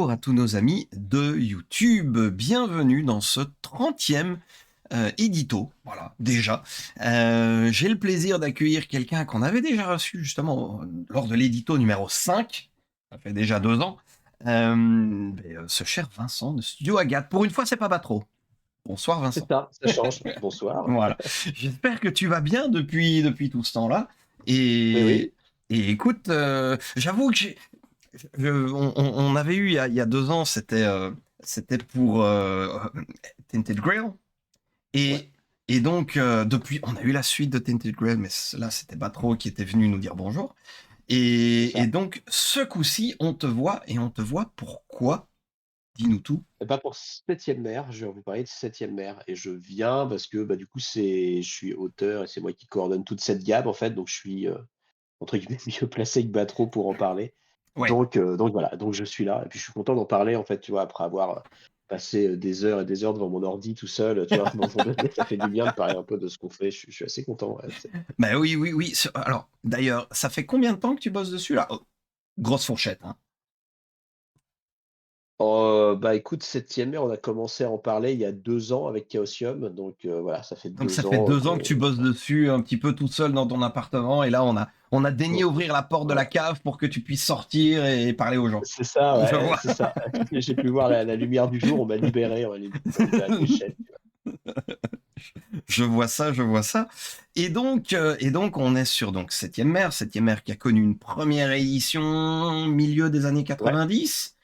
bonjour à tous nos amis de YouTube. Bienvenue dans ce 30e édito. Voilà, déjà. J'ai le plaisir d'accueillir quelqu'un qu'on avait déjà reçu justement lors de l'édito numéro 5. Ça fait déjà 2 ans. Ce cher Vincent de Studio Agathe. Pour une fois, c'est pas trop. Bonsoir C'est Vincent. ça change. Bonsoir. Voilà. J'espère que tu vas bien depuis tout ce temps-là. Oui, oui. Et, et écoute, j'avoue que on avait eu il y a 2 ans, c'était pour Tinted Grail. Ouais. Et, et donc, depuis, on a eu la suite de Tinted Grail, mais là, c'était pas trop qui était venu nous dire bonjour. C'est Et ça. donc, ce coup-ci, on te voit, et on te voit pourquoi? Dis-nous tout. Et bah, pour Septième mer, je vais vous parler de Septième mer et je viens parce que, bah, du coup, je suis auteur et c'est moi qui coordonne toute cette gamme, en fait, donc je suis, entre guillemets «mieux placé que Batro» pour en parler. Ouais. Donc voilà, donc je suis là et puis je suis content d'en parler, en fait, tu vois? Après avoir, passé, des heures et des heures devant mon ordi tout seul, tu vois? À un moment donné, ça fait du bien de parler un peu de ce qu'on fait. Je suis assez content, ouais, Bah oui, oui, oui. Alors, d'ailleurs, ça fait combien de temps que tu bosses dessus, là? Oh, grosse fourchette, hein. Bah, écoute, Septième mer, on a commencé à en parler il y a 2 ans avec Chaosium, donc voilà, ça fait Donc ça 2 fait ans 2 ans que tu qu'on bosses dessus un petit peu tout seul dans ton appartement et là on a daigné qu'on ouvrir la porte de la voilà. cave pour que tu puisses sortir et parler aux gens. C'est ça, Je ouais, vois. c'est ça. J'ai pu voir la lumière du jour, on m'a libéré de l'échelle, tu vois? Je vois ça, je vois ça. Et donc on est sur donc Septième mer qui a connu une première édition milieu des années Ouais, 90.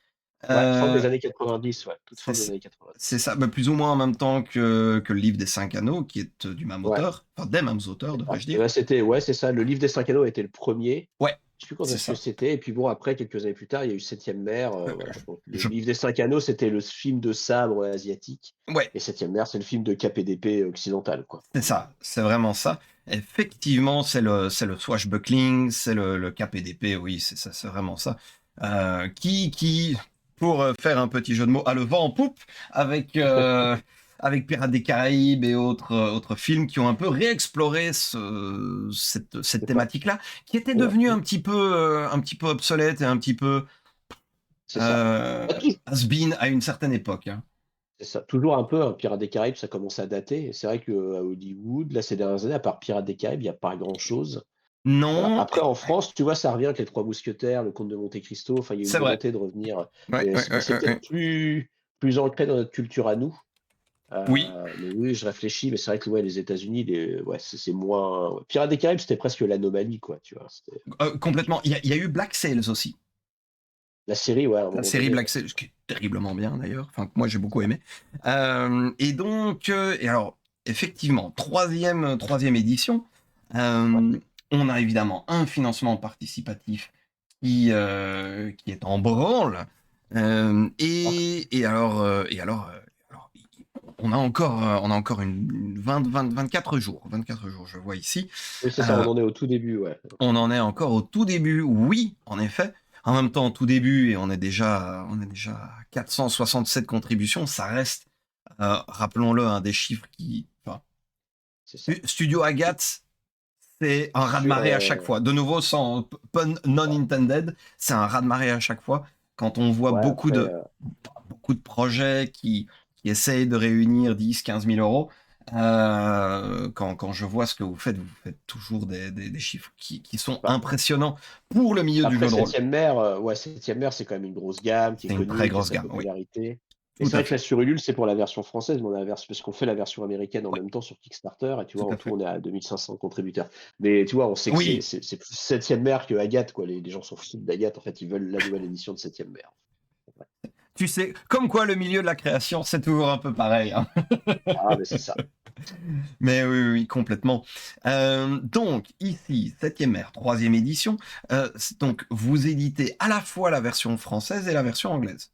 ouais, fin des Euh, années 90, ouais, toute fin c'est des années c'est 90. ça, bah, plus ou moins en même temps que le livre des 5 anneaux, qui est du même Ouais, auteur, enfin des mêmes auteurs, c'est ça. devrais-je Et dire. bah, ouais, c'est ça, le livre des 5 anneaux était le premier. Ouais, Je sais plus quand c'est est-ce que ça. c'était et puis bon, après, quelques années plus tard, il y a eu Septième mer, voilà, Je, donc le je- livre des 5 anneaux, c'était le film de sabre asiatique ouais, et Septième mer, c'est le film de KPDP occidental, quoi. c'est ça, c'est vraiment ça. Effectivement, c'est le swashbuckling, c'est le KPDP, oui, c'est ça, c'est vraiment ça. Pour faire un petit jeu de mots, a le vent en poupe avec, avec Pirates des Caraïbes et autres films qui ont un peu réexploré cette C'est ça, thématique-là, qui était ouais, devenue un petit peu obsolète et un petit peu c'est ça. Bah, tou has-been à une certaine époque, hein. C'est ça, toujours un peu, hein, Pirates des Caraïbes, ça commence à dater et c'est vrai qu'à Hollywood, là, ces dernières années, à part Pirates des Caraïbes, il y a pas grand-chose. Voilà. Non, Après en France, tu vois, ça revient avec Les Trois Mousquetaires, Le Comte de Monte-Cristo, enfin, il y a une c'est vrai. volonté de revenir, Ouais, ouais, bah, ouais, c'est ouais, peut-être ouais. plus ancré dans notre culture à nous, Oui, mais oui, je réfléchis, mais c'est vrai que, ouais, les États-Unis, ouais, c'est moins ouais. Pirates des Caraïbes, c'était presque l'anomalie, quoi, tu vois? C'était complètement. Il y a eu Black Sails aussi. la série, ouais, à un La moment série donné, Black ouais. Sails, qui est terriblement bien d'ailleurs. Enfin, que moi j'ai C'est beaucoup vrai. aimé. Et alors, effectivement, troisième édition. Ouais, Euh, on a évidemment un financement participatif qui est en branle. ah, Alors, on a encore une 24 jours. 24 jours, je vois ici. oui, c'est ça, on Euh, en est au tout début, ouais. on en est encore au tout début, oui, en effet. En même temps, au tout début, et on est déjà à 467 contributions, ça reste, rappelons-le, un des chiffres qui, enfin, C'est ça. Studio Agathe, c'est un Sur, raz-de-marée à chaque fois. De nouveau, sans pun non intended, c'est un raz-de-marée à chaque fois. Quand on voit ouais, beaucoup après, de, beaucoup de projets qui essayent de réunir 10 000 à 15 000 euros. Quand je vois ce que vous faites toujours des chiffres qui sont bah impressionnants pour le milieu du Après jeu de rôle. Septième mer, ouais, Septième mer, c'est quand même une grosse gamme qui est C'est une très connue, qui a grosse sa gamme, oui, popularité. Et tout c'est à vrai que là, fait, sur Ulule, c'est pour la version française, mais on a la parce qu'on fait la version américaine en ouais, même temps sur Kickstarter et tu vois, tout en à tout, fait. on est à 2 500 contributeurs. Mais tu vois, on sait que c'est Oui, c'est c'est plus Septième mer que Agathe, quoi. Les gens sont fous d'Agathe, en fait, ils veulent la nouvelle édition de Septième mer. Ouais. tu sais, comme quoi le milieu de la création, c'est toujours un peu pareil, hein. Ah, mais c'est ça. Mais oui, oui, oui, complètement. Donc, ici, septième ère, troisième édition. Ouais. Donc, vous éditez à la fois la version française et la version anglaise.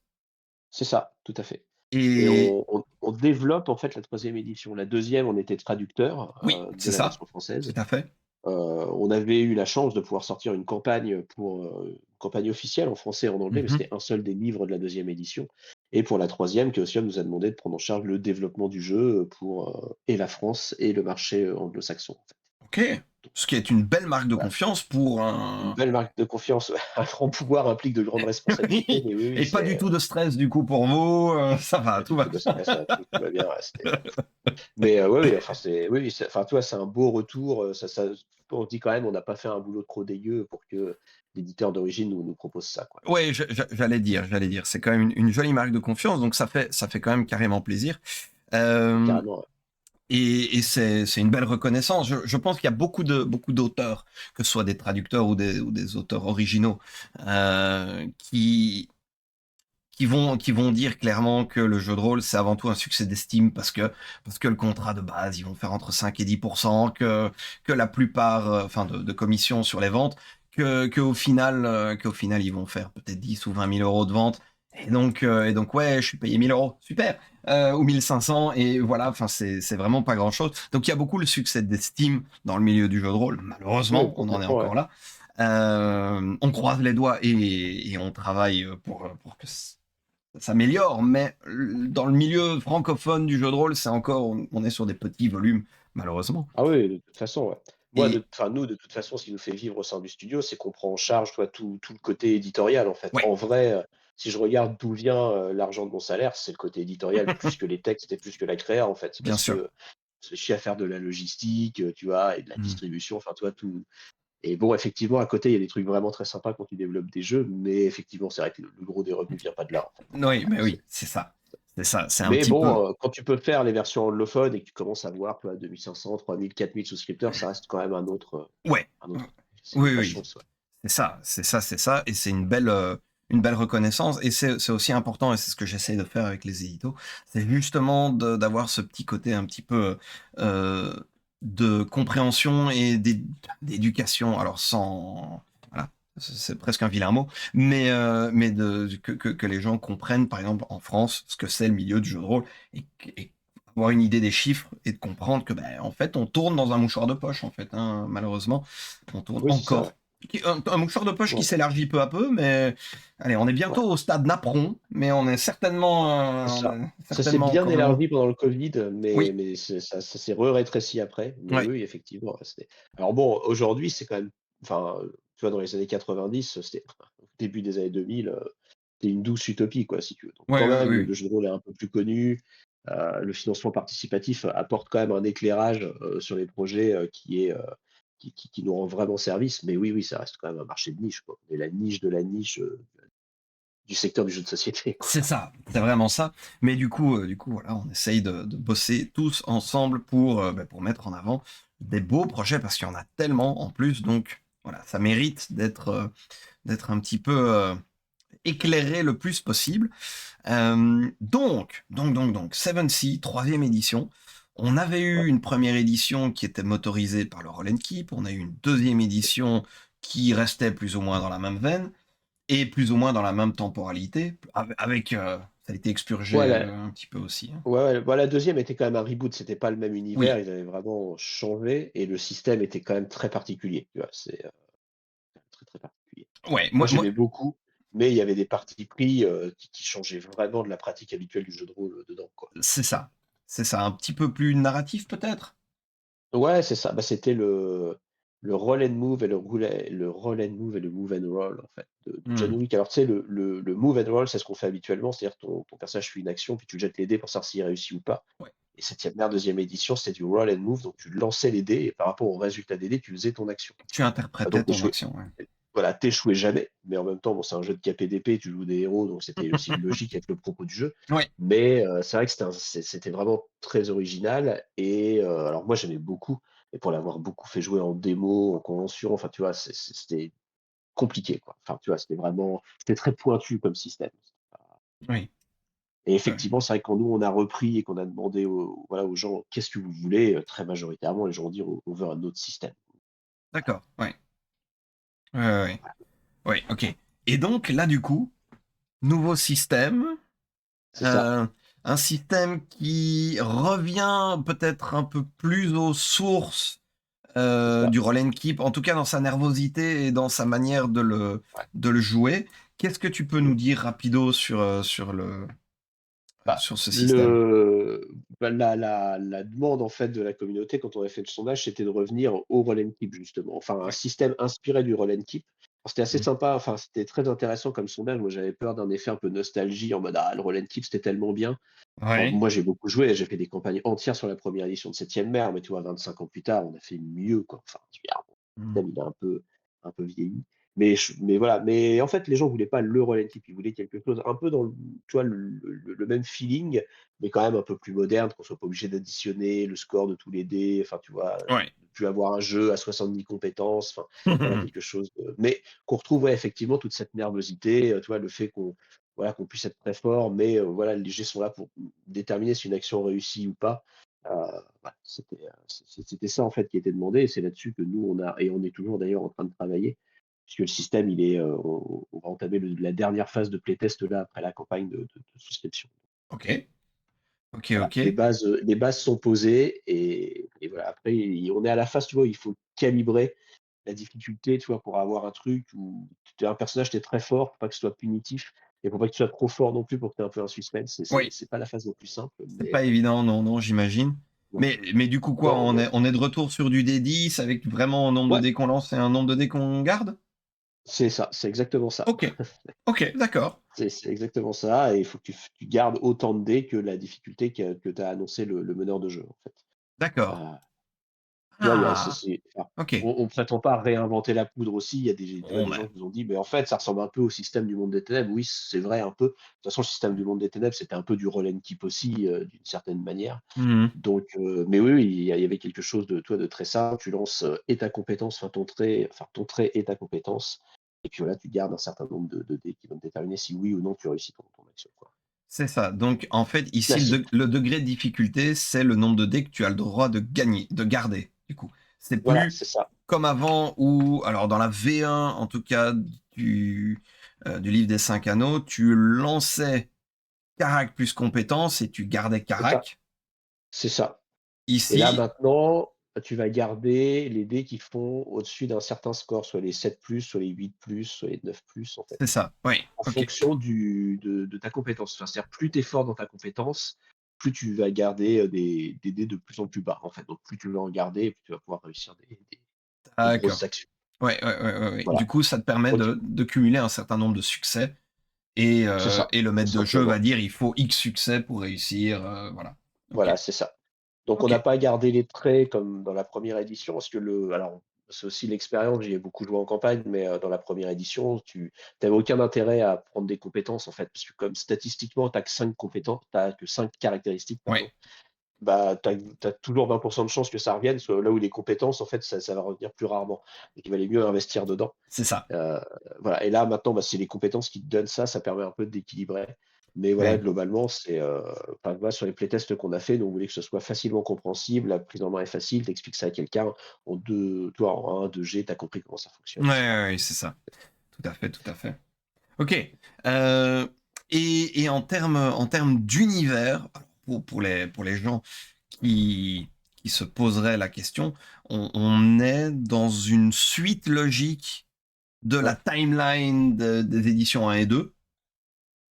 C'est ça, tout à fait. Et Et on développe, en fait, la troisième édition. La deuxième, on était traducteur, oui, de c'est la ça, version tout française. à fait. On avait eu la chance de pouvoir sortir une campagne une campagne officielle en français et en anglais, mais Mhm. c'était un seul des livres de la deuxième édition et pour la troisième, Chaosium nous a demandé de prendre en charge le développement du jeu, pour, et la France et le marché, anglo-saxon, en fait. OK. Ce qui est une belle marque de Voilà, confiance pour une un belle marque de confiance. Un grand pouvoir implique de grandes responsabilités, oui mais oui, oui, et pas du c'est, tout de stress du coup pour vous, ça va, pas tout du va tout de bien. stress, tout va bien, ouais, mais oui, oui, enfin, oui, oui, enfin, tu vois, c'est un beau retour, on se dit quand même, on n'a pas fait un boulot trop dégueu pour que l'éditeur d'origine nous propose ça, quoi. Ouais, j'allais dire, c'est quand même une jolie marque de confiance, donc ça fait quand même carrément plaisir. Hem Carrément, ouais. et c'est une belle reconnaissance. Je pense qu'il y a beaucoup d'auteurs, que ce soit des traducteurs ou des auteurs originaux, qui vont dire clairement que le jeu de rôle, c'est avant tout un succès d'estime parce que le contrat de base, ils vont faire entre 5 et 10%, que la plupart, enfin de commissions sur les ventes, qu'au final, ils vont faire peut-être 10 ou 20 000 euros de vente. Et donc ouais, je suis payé 1000 euros, super, ou 1500, et voilà, enfin, c'est vraiment pas grand-chose. Donc il y a beaucoup le succès d'estime dans le milieu du jeu de rôle. Oui, Malheureusement, on en est complètement, ouais. encore là. On croise les doigts et on travaille pour que ça s'améliore, mais dans le milieu francophone du jeu de rôle, c'est encore, on est sur des petits volumes, malheureusement. Ah oui, de toute façon, ouais. Et Nous, de toute façon, ce qui nous fait vivre au sein du studio, c'est qu'on prend en charge, toi, tout le côté éditorial, en fait. ouais, En vrai, si je regarde d'où vient, l'argent de mon salaire, c'est le côté éditorial plus que les textes et plus que la créa, en fait. bien Parce sûr. que on se fait chier à faire de la logistique, tu vois? Et de la Mmh. distribution, enfin, tu vois, tout. Et bon, effectivement, à côté, il y a des trucs vraiment très sympas quand tu développes des jeux, mais effectivement, c'est vrai que le gros des revenus vient pas de là, en fait. Oui, Voilà, mais oui, c'est ça. C'est ça, c'est un mais petit peu bon, quand tu peux faire les versions anglophones et que tu commences à voir, tu vois, 2 500, 3 000, 4 000 souscripteurs, ça reste quand même ouais. un autre c'est une Oui, vraie oui, chance, ouais. c'est ça, et c'est une belle reconnaissance, et c'est aussi important, et c'est ce que j'essaye de faire avec les éditos, c'est justement d'avoir ce petit côté un petit peu de compréhension et d'éducation. Alors sans, voilà, c'est presque un vilain mot, mais que les gens comprennent, par exemple, en France, ce que c'est le milieu du jeu de rôle, et avoir une idée des chiffres et de comprendre que, ben, en fait, on tourne dans un mouchoir de poche, en fait, hein, malheureusement. On tourne Oui, c'est ça, ouais. encore. Un mouchoir de poche qui Ouais, s'élargit peu à peu, mais allez, on est ouais, bientôt au stade napperon, mais on est certainement, c'est ça. on est Ça s'est certainement bien encore loin. élargi pendant le covid, mais Oui, ça s'est rétréci après. Mais ouais, oui, effectivement, ouais, alors bon, aujourd'hui, c'est quand même, enfin, tu vois, dans les années 90, c'était au début des années 2000, c'était une douce utopie, quoi, si tu veux. Donc ouais, quand oui, même, oui. le jeu de rôle est un peu plus connu, le financement participatif apporte quand même un éclairage, sur les projets, qui nous rend vraiment service. Mais oui, oui, ça reste quand même un marché de niche, quoi. On est la niche de la niche, du secteur du jeu de société, C'est quoi. ça, c'est vraiment ça. Mais du coup, voilà, on essaye de bosser tous ensemble pour mettre en avant des beaux projets, parce qu'il y en a tellement en plus. Donc voilà, ça mérite d'être un petit peu éclairé le plus possible. Seven Sea, troisième édition. On avait Ouais. eu une première édition qui était motorisée par le Roll and Keep. On a eu une deuxième édition qui restait plus ou moins dans la même veine et plus ou moins dans la même temporalité. Ça a été expurgé Ouais, un petit peu aussi, hein. ouais, ouais, bah, la 2e était quand même un reboot, c'était pas le même univers, Oui, ils avaient vraiment changé et le système était quand même très particulier, tu vois? C'est, très, très particulier. ouais, Moi, moi, j'aimais beaucoup, mais il y avait des partis pris, qui changeaient vraiment de la pratique habituelle du jeu de rôle, dedans, quoi. c'est ça. C'est ça, un petit peu plus narratif peut-être. Ouais, c'est ça, bah, c'était le roll and move et le roll and move et le move and roll, en fait, de John Hmm, Wick. Alors, tu sais, le move and roll, c'est ce qu'on fait habituellement, c'est-à-dire ton personnage fait une action, puis tu jettes les dés pour savoir s'il réussit ou pas. ouais. Et 7e mer, 2e édition, c'était du roll and move, donc tu lançais les dés et par rapport au résultat des dés, tu faisais ton action. Tu interprétais Donc ton tu action, ouais. voilà, tu jamais, mais en même temps, bon, c'est un jeu de KPDP, tu joues des héros, donc c'était aussi logique avec le propos du jeu. Ouais, Mais c'est vrai que c'était vraiment très original et alors moi, j'aimais beaucoup et pour l'avoir beaucoup fait jouer en démo, en convention, enfin, tu vois, c'était compliqué, quoi. Enfin, tu vois, c'était très pointu comme système. oui, Et ouais, effectivement, c'est vrai que quand nous, on a repris et qu'on a demandé aux gens: «Qu'est-ce que vous voulez?» Très majoritairement, les gens ont dit: «On veut un autre système». d'accord, ouais, ouais, ouais, ouais. Ouais, ok. Et donc là, du coup, nouveau système, C'est ça, euh, un système qui revient peut-être un peu plus aux sources c'est ça. du roll and keep, en tout cas dans sa nervosité et dans sa manière de le, Ouais. de le jouer. Qu'est-ce que tu peux Mmh. nous dire rapido sur Bah, sur ce système? le bah, la demande, en fait, de la communauté quand on a fait le sondage, c'était de revenir au roll and keep justement. Enfin, un Ouais. système inspiré du roll and keep. Alors c'était assez Mmh. sympa, enfin, c'était très intéressant comme sondage. Moi, j'avais peur d'un effet un peu nostalgie en mode: «Ah, le roll and keep, c'était tellement bien». Enfin, Ouais. moi, j'ai beaucoup joué, j'ai fait des campagnes entières sur la première édition de Septième Mer, mais tu vois, 25 ans plus tard, on a fait mieux, quoi. Enfin, je veux dire, bon, Mmh. le système, il a un peu vieilli. Mais voilà, mais en fait, les gens voulaient pas le roll and keep, ils voulaient quelque chose un peu dans le tu vois, le même feeling, mais quand même un peu plus moderne, qu'on soit pas obligé d'additionner le score de tous les dés, enfin, tu vois, Ouais. de plus avoir un jeu à 70 compétences, enfin, voilà quelque chose de mais qu'on retrouve, ouais, effectivement toute cette nervosité, tu vois, le fait qu'on voilà, qu'on puisse être très fort, mais voilà, les jets sont là pour déterminer si une action réussit ou pas. Voilà, c'était ça, en fait, qui était demandé et c'est là-dessus que nous, on est toujours d'ailleurs en train de travailler, puisque le système, il est, on va entamer la dernière phase de playtest là, après la campagne de souscription. OK. OK, Voilà, OK. les bases sont posées et voilà, après on est à la phase, tu vois, où il faut calibrer la difficulté, tu vois, pour avoir un truc où tu es un personnage, tu es très fort, pour pas que ce soit punitif et pour pas que tu sois trop fort non plus pour que tu aies un peu un suspense. Oui, C'est pas la phase la plus simple, c'est pas évident, non, non, j'imagine. non, Mais du coup, quoi, non, mais on est de retour sur du D10 avec vraiment un nombre de ouais, dés qu'on lance et un nombre de dés qu'on garde? c'est ça, c'est exactement ça. OK. OK, d'accord. C'est exactement ça et il faut que tu gardes autant de dés que la difficulté que t'a annoncé le meneur de jeu, en fait. D'accord. Heu Tu vois, il y a Ah! enfin, OK. on prétend pas réinventer la poudre aussi. Il y a des tu vois, Bon, des ben, gens qui nous ont dit: «Mais en fait, ça ressemble un peu au système du Monde des Ténèbres». Oui, c'est vrai un peu. De toute façon, le système du Monde des Ténèbres, c'était un peu du roll and keep aussi, d'une certaine manière. mmh Donc, mais oui, oui, il y avait quelque chose de, toi, de très simple. Tu lances, et ta compétence, enfin ton trait et ta compétence et puis voilà, tu gardes un certain nombre de dés qui vont déterminer si oui ou non tu réussis ton action, quoi. C'est ça. Donc en fait, ici, Classique. le degré de difficulté, c'est le nombre de dés que tu as le droit de gagner, de garder, du coup. C'est Voilà, plus c'est ça. comme avant où alors dans la V1, en tout cas du livre des 5 anneaux, tu lançais carac plus compétence et tu gardais C'est ça. carac. C'est ça. Et là, Ici, maintenant, tu vas garder les dés qui font au-dessus d'un certain score, soit les 7+, soit les 8+, soit les 9+, en fait, c'est ça. Oui, en OK. fonction de ta compétence. Enfin, c'est-à-dire plus tu es fort dans ta compétence, plus tu vas garder, des dés de plus en plus bas, en fait. Donc plus tu vas en garder, plus tu vas pouvoir réussir des D'accord. grosses actions. Ouais, ouais, ouais, ouais, ouais. Voilà. Du coup, ça te permet Donc de cumuler un certain nombre de succès c'est ça, et le tout maître de jeu va simplement. dire: «Il faut X succès pour réussir», voilà. OK. Voilà, c'est ça. Donc on n'a OK. pas gardé les traits comme dans la première édition, parce que alors, c'est aussi l'expérience, j'y ai beaucoup joué en campagne, mais dans la première édition, tu n'avais aucun intérêt à prendre des compétences, en fait, parce que comme statistiquement, tu as que 5 compétences, tu que 5 caractéristiques, Ouais, pardon, bah, tu as toujours 20 de chances que ça revienne, soit là où les compétences, en fait, ça va revenir plus rarement. Donc il valait mieux investir dedans. c'est ça. Heu, voilà et là maintenant, bah, c'est les compétences qui te donnent ça, ça permet un peu d'équilibrer. Mais voilà, Ouais. globalement, enfin, voilà, sur les playtests qu'on a fait, nous, on voulait que ce soit facilement compréhensible, la prise en main est facile, tu expliques ça à quelqu'un en 2, tu vois, en 1, 2G, tu as compris comment ça Ouais, fonctionne et c'est ouais, parti. ouais, c'est ça. Tout à fait, tout à fait. OK, heu et en termes d'univers, pour les gens qui qui se poseraient la question, on est dans une suite logique de la Ouais, timeline des éditions 1 et 2,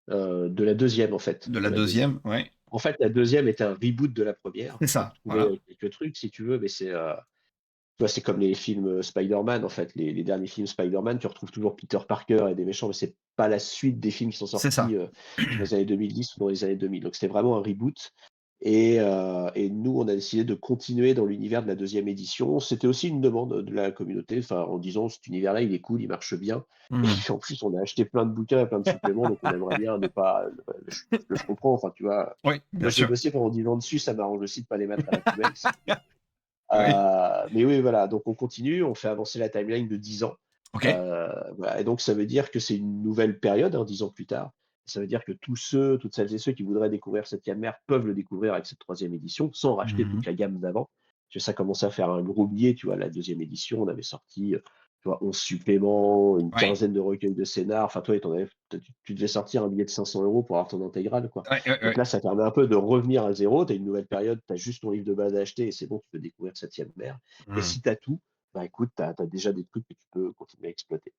de la deuxième en fait, de de la la deuxième. deuxième, ouais, En fait, la deuxième était un reboot de la première. c'est Tu peux ça, retrouver, voilà. quelques trucs si tu veux, mais tu vois, c'est comme les films, Spider-Man en fait, les derniers films Spider-Man, tu retrouves toujours Peter Parker et des méchants, mais c'est pas la suite des films qui sont C'est sortis, ça. dans les années 2010 ou dans les années 2000. Donc c'était vraiment un reboot et nous, on a décidé de continuer dans l'univers de la deuxième édition. C'était aussi une demande, de la communauté, enfin, en disant: «Cet univers-là, il est cool, il marche bien» et Mmh. puis en plus, on a acheté plein de bouquins et plein de suppléments, donc on aimerait bien ne pas je comprends, enfin, tu vois? Oui, Moi, bien j'ai sûr. bossé pendant 10 ans dessus, ça m'arrange aussi de pas les mettre à la poubelle, c'est cool. Oui. Mais oui, voilà, donc on continue, on fait avancer la timeline de 10 ans. OK. Voilà et donc ça veut dire que c'est une nouvelle période, hein, 10 ans plus tard. Ça veut dire que toutes celles et ceux qui voudraient découvrir Septième Mer peuvent le découvrir avec cette troisième édition, sans racheter Mmh. toute la gamme d'avant. Parce que ça commençait à faire un gros billet, tu vois? La deuxième édition, on avait sorti, tu vois, 11 suppléments, une Ouais. quinzaine de recueils de scénar. Enfin, toi, tu devais sortir un billet de 500 € pour avoir ton intégrale, quoi. Ouais, ouais, Donc ouais. là, ça permet un peu de revenir à zéro. Tu as une nouvelle période, tu as juste ton livre de base à acheter et c'est bon, tu peux découvrir Septième Mer. Et Mmh. si tu as tout, bah, écoute, tu as déjà des trucs que tu peux continuer à exploiter.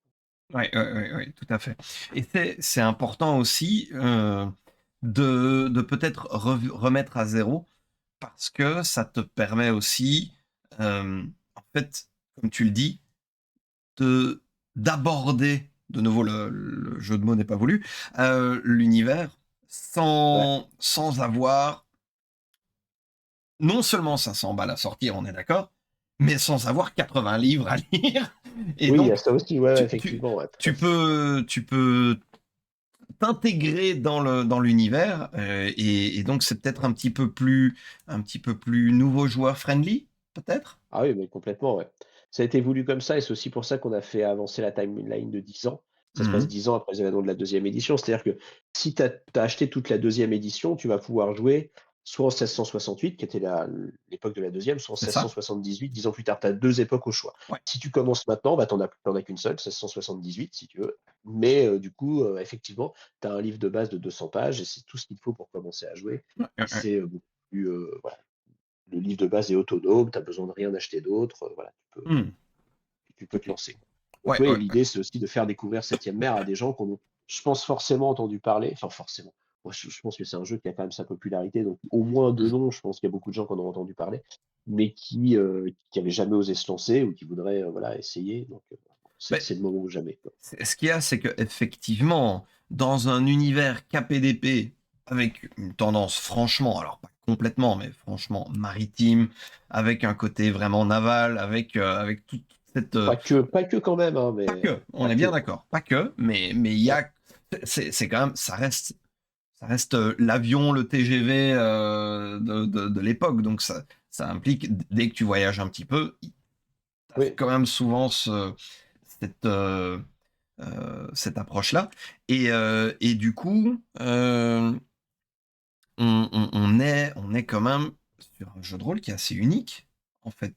Ouais, ouais, ouais, ouais, tout à fait et c'est important aussi, de peut-être remettre à zéro parce que ça te permet aussi, en fait, comme tu le dis, de d'aborder, de nouveau le jeu de mots n'est pas voulu, l'univers Ouais. sans avoir non seulement 500 balles à sortir, on est d'accord, mais sans avoir 80 livres à lire et Oui, il y a donc ça aussi, ouais, ouais, tu tu effectivement, ouais, tout à fait. tu peux t'intégrer dans l'univers, et donc c'est peut-être un petit peu plus nouveau joueur friendly, peut-être? Ah oui, mais complètement, ouais. Ça a été voulu comme ça et c'est aussi pour ça qu'on a fait avancer la timeline de 10 ans. Ça se passe Mmh. 10 ans après les événements de la deuxième édition. C'est-à-dire que si tu as acheté toute la deuxième édition, tu vas pouvoir jouer soit en 1668, qui était l'époque de la deuxième, soit en C'est ça? 1678, 10 ans plus tard. Tu as 2 époques au choix. Ouais. Si tu commences maintenant, bah, tu as qu'une seule, 1678 si tu veux. Mais du coup, effectivement, tu as un livre de base de 200 pages et c'est tout ce qu'il te faut pour commencer à jouer Ouais, et ouais, ouais. c'est, beaucoup plus, voilà, le livre de base est autonome, tu as besoin de rien acheter d'autre, voilà, Mmh. tu peux te lancer. Donc Ouais, oui, ouais, ouais. l'idée, c'est aussi de faire découvrir Septième Mer à des gens qu'on je pense, forcément entendu parler. Enfin, forcément. Moi, je pense que c'est un jeu qui a quand même sa popularité, donc au moins de Mmh. nom, je pense qu'il y a beaucoup de gens qui en ont entendu parler, mais qui avaient jamais osé se lancer ou qui voudraient, voilà, essayer. Donc, Beh, c'est le moment ou jamais, quoi. c'est ce qu'il y a, c'est qu'effectivement, dans un univers KPDP avec une tendance franchement, alors pas complètement, mais franchement maritime, avec un côté vraiment naval, avec toute cette, Pas que quand même, hein, pas mais que, on pas est que. bien d'accord, pas que, mais il y Ouais, a c'est quand même ça reste, l'avion, le TGV, de l'époque, donc ça implique dès que tu voyages un petit peu, tu as oui, quand même souvent cette, cette approche-là et du coup, on est quand même sur un jeu de rôle qui est assez unique, en fait.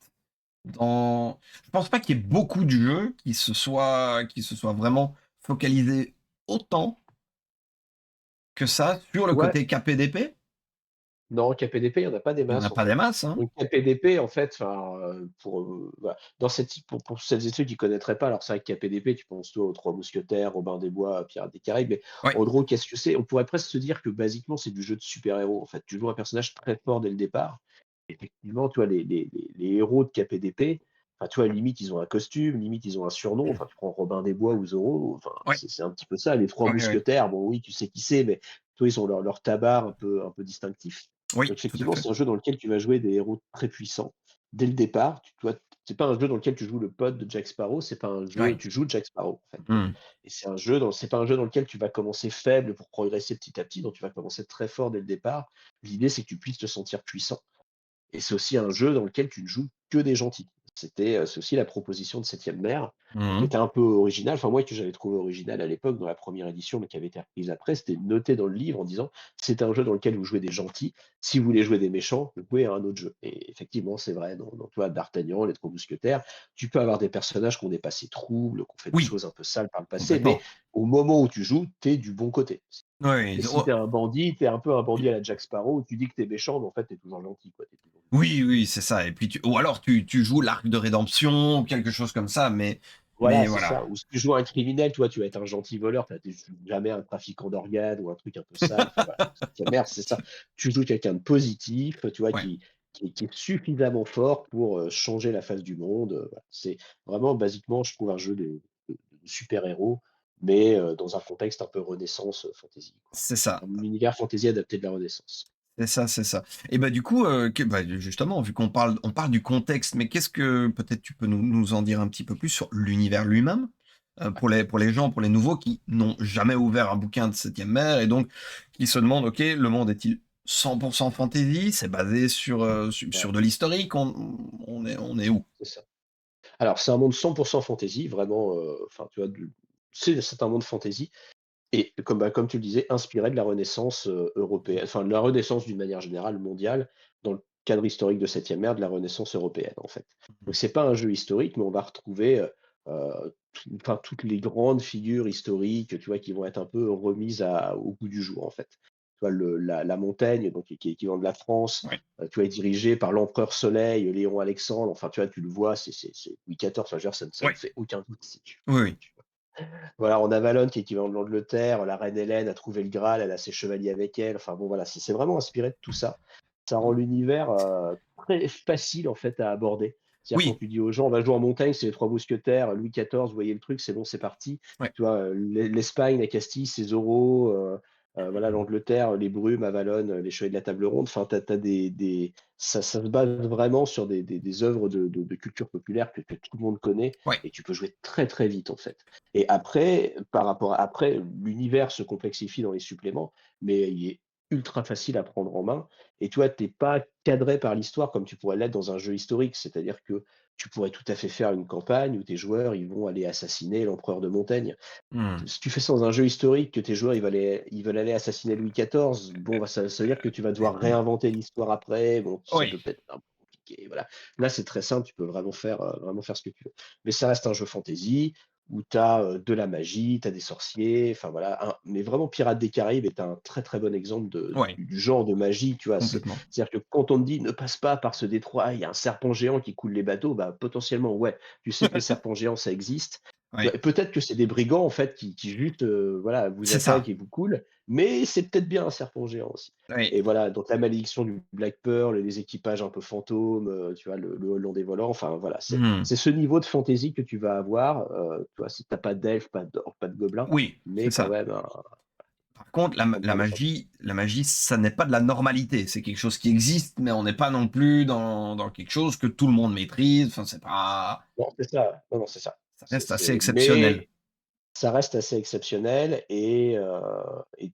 Je pense pas qu'il y ait beaucoup de jeux qui se soient vraiment focalisés autant que ça sur le ouais. côté KPDP. Non, KPDP, il y en a pas des Il y en a masses, en pas des fait. masses, hein. Donc KPDP, en fait, enfin, voilà, pour celles et ceux qui connaîtraient pas, alors c'est vrai que KPDP, tu penses toi aux Trois Mousquetaires, Robin des Bois, Pirates des Caraïbes, mais Ouais. en gros, qu'est-ce que c'est? On pourrait presque se dire que basiquement, c'est du jeu de super-héros, en fait. Tu joues un personnage très fort dès le départ. Effectivement, tu vois, les héros de KPDP, enfin, tu vois, limite, ils ont un costume, limite, ils ont un surnom. Enfin, tu prends Robin des Bois ou Zorro, enfin, Ouais. c'est un petit peu ça. Les Trois Ouais, ouais. Mousquetaires, bon, oui, tu sais qui c'est, mais toi, ils ont leur tabard un peu distinctif. Oui, Donc tout à effectivement, fait. c'est un jeu dans lequel tu vas jouer des héros très puissants. Dès le départ, c'est pas un jeu dans lequel tu joues le pote de Jack Sparrow, c'est pas un jeu, Ouais. tu joues Jack Sparrow, en fait, tu vois? Mmh. Et c'est pas un jeu dans lequel tu vas commencer faible pour progresser petit à petit, donc tu vas commencer très fort dès le départ. L'idée, c'est que tu puisses te sentir puissant. Et c'est aussi un jeu dans lequel tu ne joues que des gentils. C'est aussi la proposition de Septième Mer, Mmh qui mh. était un peu originale, enfin moi que j'avais trouvé original à l'époque dans la première édition, mais qui avait été reprise après, c'était noté dans le livre en disant: «C'est un jeu dans lequel vous jouez des gentils. Si vous voulez jouer des méchants, vous pouvez à un autre jeu» et effectivement, c'est vrai dans tu vois, D'Artagnan, Les Trois Mousquetaires, tu peux avoir des personnages qui ont des passés troubles, qui ont fait des Oui, choses un peu sales par le passé, mais complètement. au moment où tu joues, tu es du bon côté. Oui, Et si tu es un bandit, tu es un peu un bandit à la Jack Sparrow, où tu dis que tu es méchant, mais en fait, tu es toujours gentil, quoi. Tu toujours oui, oui, c'est ça et puis ou alors tu joues l'arc de rédemption ou quelque chose comme ça, Voilà, mais c'est voilà. ça. Ou si tu joues un criminel, tu vois, tu vas être un gentil voleur, tu joues jamais un trafiquant d'organes ou un truc un peu sale. Enfin voilà, c'est merde, c'est ça. Tu joues quelqu'un de positif, tu vois, Ouais, qui est suffisamment fort pour changer la face du monde. Voilà. C'est vraiment, basiquement, je trouve un jeu de super-héros, mais dans un contexte un peu Renaissance fantasy, quoi. c'est ça. Un univers fantasy adapté de la Renaissance. C'est ça, c'est ça. Et bah, du coup, justement, vu on parle du contexte, mais qu'est-ce que peut-être tu peux nous en dire un petit peu plus sur l'univers lui-même? Pour les gens, pour les nouveaux qui n'ont jamais ouvert un bouquin de Septième Mer et donc qui se demandent: «OK, le monde est-il 100% fantasy? C'est basé Ouais, sur de l'historique? On est où?» c'est ça. Alors, c'est un monde 100% fantasy, vraiment, enfin, tu vois, c'est un monde fantasy. Et comme tu le disais, inspiré de la Renaissance, européenne, enfin de la Renaissance d'une manière générale mondiale, dans le cadre historique de Septième ère, de la Renaissance européenne, en fait. Donc c'est pas un jeu historique, mais on va retrouver, toutes les grandes figures historiques, tu vois, qui vont être un peu remises au goût du jour, en fait. Tu vois, la Montaigne, donc qui est l'équivalent de la France, Ouais. tu vois, est dirigée par l'empereur Soleil, Léon Alexandre, enfin, tu vois, tu le vois, c'est Louis XIV, enfin, je veux dire, ça ne Ouais. fait aucun doute si tu Oui, oui. Voilà, en Avalon, qui est équivalent de l'Angleterre, la reine Hélène a trouvé le Graal, elle a ses chevaliers avec elle. Enfin bon, voilà, c'est vraiment inspiré de tout ça. Ça rend l'univers, très facile, en fait, à aborder. C'est-à-dire quand Oui, tu dis aux gens: «On va jouer en montagne, c'est les 3 mousquetaires, Louis XIV, vous voyez le truc, c'est bon, c'est parti». ouais, Tu vois, l'Espagne, la Castille, c'est Zorro, voilà, l'Angleterre, les brumes, Avalon, les chevaliers de la table ronde. Enfin, tu as des ça se base vraiment sur des œuvres de culture populaire que tout le monde connaît ouais. et tu peux jouer très, très vite, en fait. Et après, par rapport à après, l'univers se complexifie dans les suppléments, mais il est ultra facile à prendre en main et tu vois, tu es pas cadré par l'histoire comme tu pourrais l'être dans un jeu historique. C'est-à-dire que tu pourrais tout à fait faire une campagne où tes joueurs, ils vont aller assassiner l'empereur de Montaigne. Mmh. Si tu fais ça dans un jeu historique, que tes joueurs, ils veulent aller assassiner Louis XIV, bon, bah, ça veut dire que tu vas devoir Mmh. réinventer l'histoire après, bon, ça Oui, peut être un peu compliqué, voilà. Là, c'est très simple, tu peux vraiment faire ce que tu veux. Mais ça reste un jeu fantasy où tu as, de la magie, tu as des sorciers, enfin voilà, mais vraiment Pirates des Caraïbes est un très, très bon exemple ouais, du genre de magie, tu vois? complètement. C'est-à-dire que quand on te dit: «Ne passe pas par ce détroit, il y a un serpent géant qui coule les bateaux», bah, potentiellement, ouais, tu sais que les serpents géants, ça existe. Tu Ouais, vois? Peut-être que c'est des brigands en fait qui juste, voilà, vous c'est ça. attaquent et vous coulent, mais c'est peut-être bien un serpent géant aussi. Oui. Et voilà, donc la malédiction du Black Pearl, les équipages un peu fantômes, tu vois? Le Hollandais volant, enfin voilà, c'est Mmh. c'est ce niveau de fantaisie que tu vas avoir, tu vois? Si tu as pas d'elfes, pas d'orques, pas de gobelins, Oui, c'est mais quand ça. même Par contre, un brin de fantaisie. la magie, ça n'est pas de la normalité. C'est quelque chose qui existe, mais on n'est pas non plus dans quelque chose que tout le monde maîtrise. Enfin, c'est pas Non, c'est ça, non, non, c'est ça. ça reste assez exceptionnel. Mais ça reste assez exceptionnel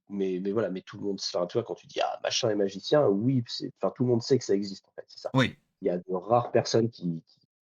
mais voilà, mais tout le monde enfin, tu vois, quand tu dis: «Ah, machin est magicien», oui, enfin, tout le monde sait que ça existe, en fait, c'est ça. Oui. Il y a de rares personnes qui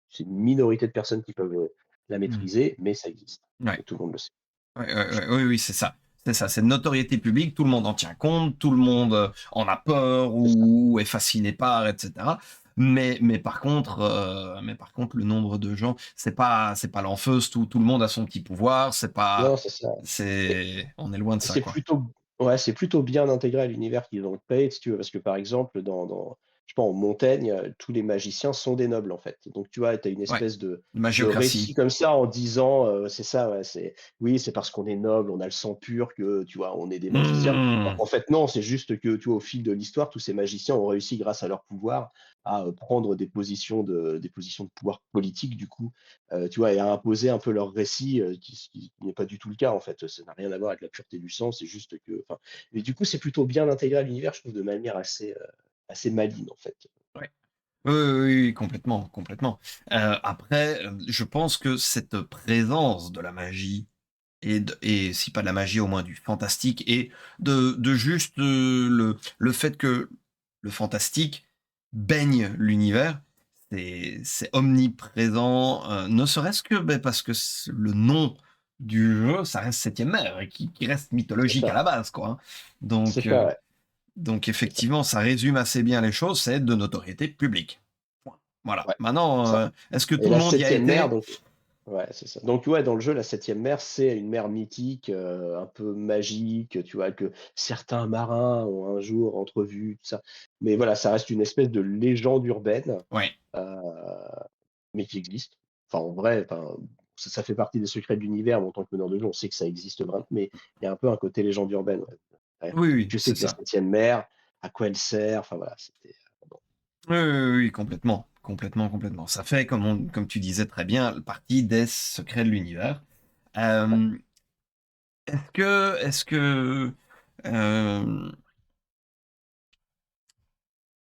c'est une minorité de personnes qui peuvent, la Mmh. maîtriser, mais ça existe Ouais. et tout le monde le sait. Ouais, ouais, ouais, oui, oui, c'est ça. C'est ça, c'est une notoriété publique, tout le monde en tient compte, tout le monde, en a peur C'est ça. ou est fasciné par et cetera. Mais par contre, le nombre de gens, c'est pas l'enfeuse, tout le monde a son petit pouvoir, c'est Non, pas c'est ça et c'est on est loin de ça, C'est quoi. plutôt ouais, c'est plutôt bien intégré à l'univers qu'ils ont créé, si tu veux. Parce que, par exemple, je sais pas, en Montaigne, tous les magiciens sont des nobles, en fait. Donc, tu vois, tu as une Ouais, espèce de récit magiocratie. comme ça en disant, c'est ça, ouais, oui, c'est parce qu'on est noble, on a le sang pur que, tu vois, on est des magiciens. Alors Mmh. qu'en fait, non, c'est juste que, tu vois, au fil de l'histoire, tous ces magiciens ont réussi, grâce à leur pouvoir, à, prendre des positions de pouvoir politique, du coup, tu vois? Et à imposer un peu leur récit, qui n'est pas du tout le cas, en fait. Ça n'a rien à voir avec la pureté du sang, c'est juste que enfin et du coup, c'est plutôt bien intégré à l'univers, je trouve, de manière assez maligne, en fait. Ouais. Oui, oui, oui, oui, complètement, complètement. Après, je pense que cette présence de la magie et si pas de la magie, au moins du fantastique et de juste, le fait que le fantastique baigne l'univers, c'est omniprésent, ne serait-ce que, parce que le nom du jeu, ça reste Septième mer et qui reste C'est mythologique à ça, la base, quoi, hein. c'est Donc ça, heu, ouais, donc c'est ça. effectivement, ça résume assez bien les choses, c'est de notoriété publique. Point. Voilà. Ouais, c'est Maintenant, ça est-ce que et tout le la monde y a septième mer, été? donc ouais, c'est ça. Donc ouais, dans le jeu, la septième mer, c'est une mer mythique, un peu magique, tu vois? Que certains marins ont un jour entrevue, tout ça. Mais voilà, ça reste une espèce de légende urbaine, Ouais. heu mais qui existe. Enfin, en vrai, enfin, ça fait partie des secrets de l'univers, mais en tant que meneur de jeu, on sait que ça existe vraiment, mais il y a un peu un côté légende urbaine, ouais. Ouais. Oui, oui, Je sais c'est que la ça. septième mer, à quoi elle sert? Enfin voilà, c'était, bon. Oui, oui, oui, oui, complètement, complètement, complètement. Ça fait, comme tu disais très bien, partie des secrets de l'univers. Ouais. Euh, est-ce que, euh,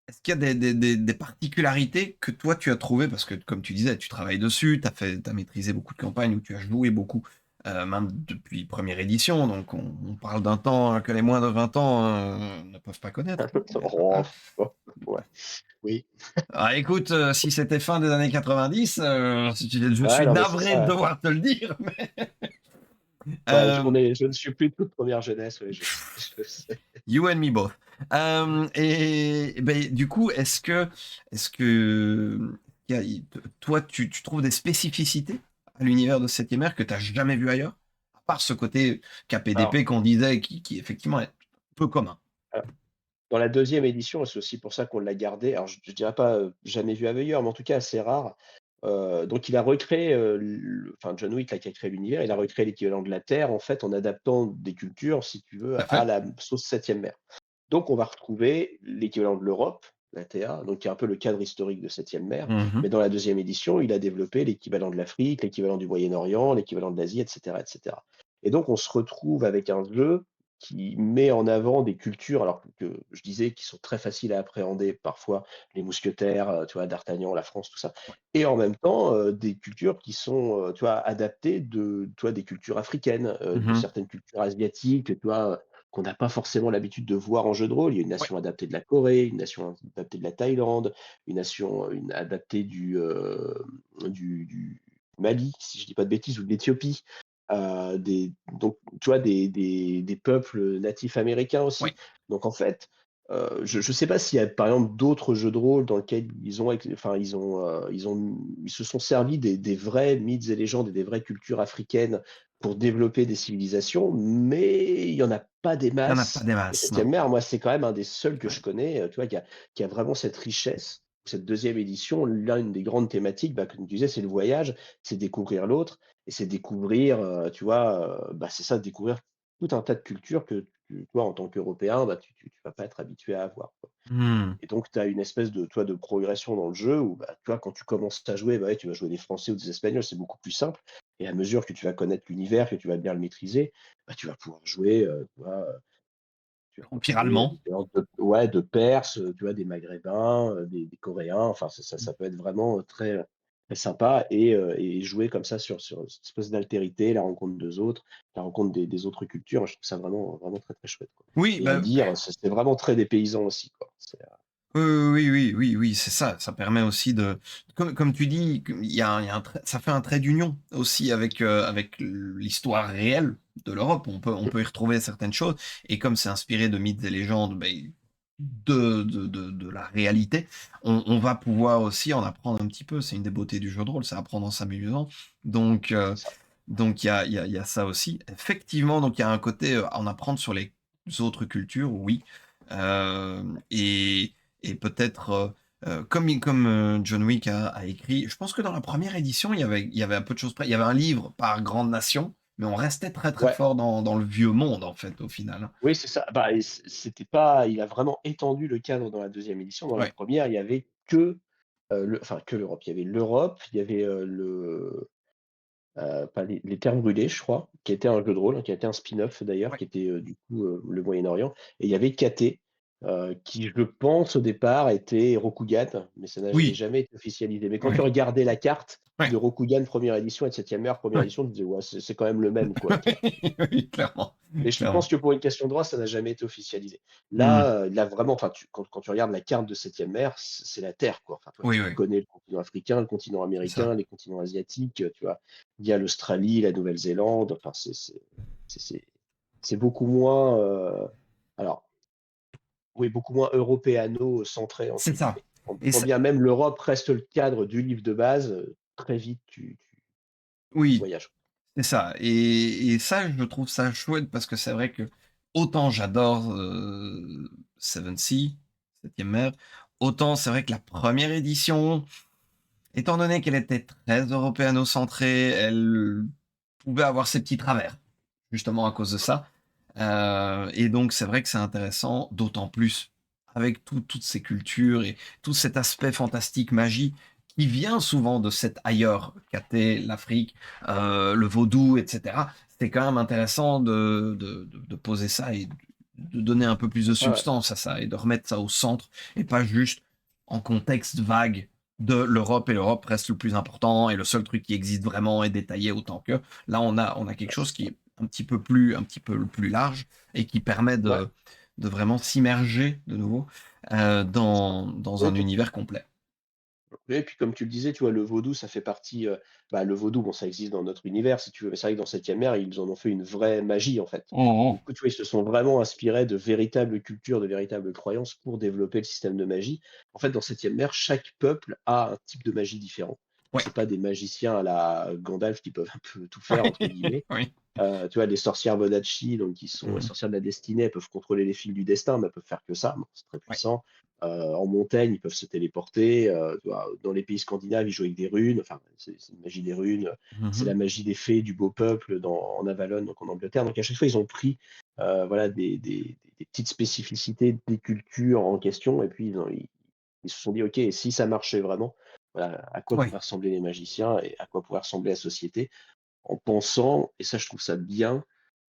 est-ce qu'il y a des particularités que toi tu as trouvées, parce que comme tu disais, tu travailles dessus, t'as maîtrisé beaucoup de campagnes où tu as joué beaucoup, même depuis première édition, donc on parle d'un temps que les moins de 20 ans ne peuvent pas connaître. Oh, oh, ouais, oui. Ah, écoute, si c'était fin des années 90, je Ouais, suis non, mais c'est navré de ça, ouais. devoir te le dire, mais Ouais, hem, je ne suis plus de toute première jeunesse, oui, je sais, je sais. you and me both. Et beh, du coup, est-ce que, il y a i toi, tu trouves des spécificités à l'univers de Septième Ère que tu as jamais vu ailleurs? À part ce côté Alors, KPDP qu'on disait qui effectivement est peu commun. heu, dans la deuxième édition, et c'est aussi pour ça qu'on l'a gardé, alors je dirais pas, jamais vu ailleurs, mais en tout cas assez rare. Donc il a recréé, John Wick là qui a créé l'univers, il a recréé l'équivalent de la Terre en fait en adaptant des cultures, si tu veux, tout à à fait. la sauce septième mer. Donc on va retrouver l'équivalent de l'Europe, la TA, donc qui est un peu le cadre historique de septième mer, Mmh. mais dans la deuxième édition, il a développé l'équivalent de l'Afrique, l'équivalent du Moyen-Orient, l'équivalent de l'Asie, et cetera, et cetera. Et donc on se retrouve avec un jeu qui met en avant des cultures, alors que je disais qui sont très faciles à appréhender parfois, les mousquetaires, tu vois, d'Artagnan, la France, tout ça, Ouais. et en même temps, des cultures qui sont, tu vois, adaptées tu vois, des cultures africaines, de Mmh. certaines cultures asiatiques, tu vois, qu'on n'a pas forcément l'habitude de voir en jeu de rôle. Il y a une Ouais. nation adaptée de la Corée, une nation adaptée de la Thaïlande, une nation, adaptée du Mali, si je dis pas de bêtises, ou de l'Éthiopie. Donc tu vois, des peuples natifs américains Ouais. aussi. Donc en fait, je ne sais pas s'il y a par exemple d'autres jeux de rôle dans lesquels ils se sont servis des vrais mythes et légendes et des vraies cultures africaines pour développer des civilisations, mais il y en a pas des Il y en a pas masses. des Et masses, non. Septième mer, moi, c'est quand même un des seuls que je Ouais. connais, tu vois, qui a vraiment cette richesse. Cette deuxième édition, l'une des grandes thématiques, bah, comme tu disais, c'est le voyage, c'est découvrir l'autre et c'est découvrir, tu vois, c'est ça, découvrir tout un tas de cultures que toi, en tant qu'Européen, bah, tu vas pas être habitué à avoir, quoi. Mmh. Et donc tu as une espèce de, toi, de progression dans le jeu où, bah, tu vois, quand tu commences à jouer, bah, ouais, tu vas jouer des Français ou des Espagnols, c'est beaucoup plus simple et à mesure que tu vas connaître l'univers, que tu vas bien le maîtriser, bah, tu vas pouvoir jouer, tu vois, tu vas Empire retrouver, allemand. différentes de Perses, tu vois, des Maghrébins, des Coréens, enfin ça peut être vraiment, très, très sympa et jouer comme ça sur cette espèce d'altérité, la rencontre d'eux autres, la rencontre des autres cultures. Je trouve ça vraiment vraiment très, très chouette, quoi. Oui, Et à bah, lire, c'est vraiment très dépaysant aussi, quoi. oui, c'est ça. Ça permet aussi de, comme tu dis, il y a un trait, ça fait un trait d'union aussi avec l'histoire réelle de l'Europe. On peut y retrouver certaines choses et comme c'est inspiré de mythes et légendes, beh, de la réalité, on va pouvoir aussi en apprendre un petit peu. C'est une des beautés du jeu de rôle, c'est apprendre en s'amusant. Donc C'est ça. il y a ça aussi. Effectivement, donc il y a un côté, en apprendre sur les autres cultures, oui, et peut-être, John Wick a écrit, je pense que dans la première édition, il y avait un peu de choses près. Il y avait un livre par grande nation, mais on restait très, très Ouais, fort dans le vieux monde, en fait, au final, hein. oui, c'est ça. Bah et c'était pas, il a vraiment étendu le cadre dans la deuxième édition. Dans la Ouais, première, il y avait que, que l'Europe. Il y avait l'Europe, il y avait, pas les Terres brûlées, je crois, qui était un jeu de rôle, hein, qui a été un spin-off d'ailleurs, ouais. qui était, du coup, le Moyen-Orient et il y avait KT, qui je pense au départ était Rokugan, mais ça n'avait Oui, jamais été officialisé. Mais quand tu ouais, regardais la carte ouais, de Rokugan première édition et de septième ère première ouais. édition, tu disais: «Ouais, c'est quand même le même quoi», tu vois? Oui, clairement, Mais je pense clairement. que pour une question de droit, ça n'a jamais été officialisé. Mmh. Là vraiment, enfin, quand tu regardes la carte de septième mer, c'est la terre, quoi. Enfin, Oui, tu oui, connais le continent africain, le continent c'est ça. américain, les continents asiatiques, tu vois? Il y a l'Australie, la Nouvelle-Zélande, enfin, c'est c'est c'est beaucoup moins, alors oui, beaucoup moins «européano-centré» entre C'est ça guillemets. et Quand ça bien même l'Europe reste le cadre du livre de base, très vite tu oui. voyages. C'est ça et ça, je trouve ça chouette parce que c'est vrai que autant j'adore, Seven Sea, Septième mer, autant c'est vrai que la première édition, étant donné qu'elle était très européano-centrée, elle pouvait avoir ses petits travers, justement à cause de ça. Et donc c'est vrai que c'est intéressant, d'autant plus avec toutes ces cultures et tout cet aspect fantastique, magie, qui vient souvent de cet ailleurs qu'était l'Afrique, le vaudou, et cetera. C'est quand même intéressant de poser ça et de donner un peu plus de Ouais, ouais. substance à ça et de remettre ça au centre et pas juste en contexte vague de l'Europe et l'Europe reste le plus important et le seul truc qui existe vraiment est détaillé autant que. Là, on a quelque Ouais, chose c'est qui ça. est un petit peu plus large et qui permet Ouais. de vraiment s'immerger de nouveau dans Oui, un univers complet. oui, et puis comme tu le disais, tu vois, le vaudou, ça fait partie, le vaudou, bon, ça existe dans notre univers, si tu veux, mais c'est vrai que dans Septième mer, ils en ont fait une vraie magie, en fait. Mmh. Du coup, tu vois, ils se sont vraiment inspirés de véritables cultures, de véritables croyances pour développer le système de magie. En fait, dans Septième mer, chaque peuple a un type de magie différent. Ouais. C'est pas des magiciens à la Gandalf qui peuvent un peu «tout faire» entre Oui, guillemets. oui. Tu vois, les sorcières Modachi, donc qui sont les Mmh. sorcières de la destinée, elles peuvent contrôler les fils du destin, mais elles peuvent faire que ça, bon, c'est très Ouais. puissant. En montagne, ils peuvent se téléporter, tu vois? Dans les pays scandinaves, ils jouent avec des runes, enfin, c'est une magie des runes, c'est Mmh. la magie des fées, du beau peuple en Avalon, donc en Angleterre. Donc à chaque fois, ils ont pris, voilà, des petites spécificités des cultures en question et puis ils se sont dit: «OK, et si ça marchait vraiment, voilà, à quoi Ouais. pourraient ressembler les magiciens et à quoi pourrait ressembler la société?» En pensant, et ça je trouve ça bien,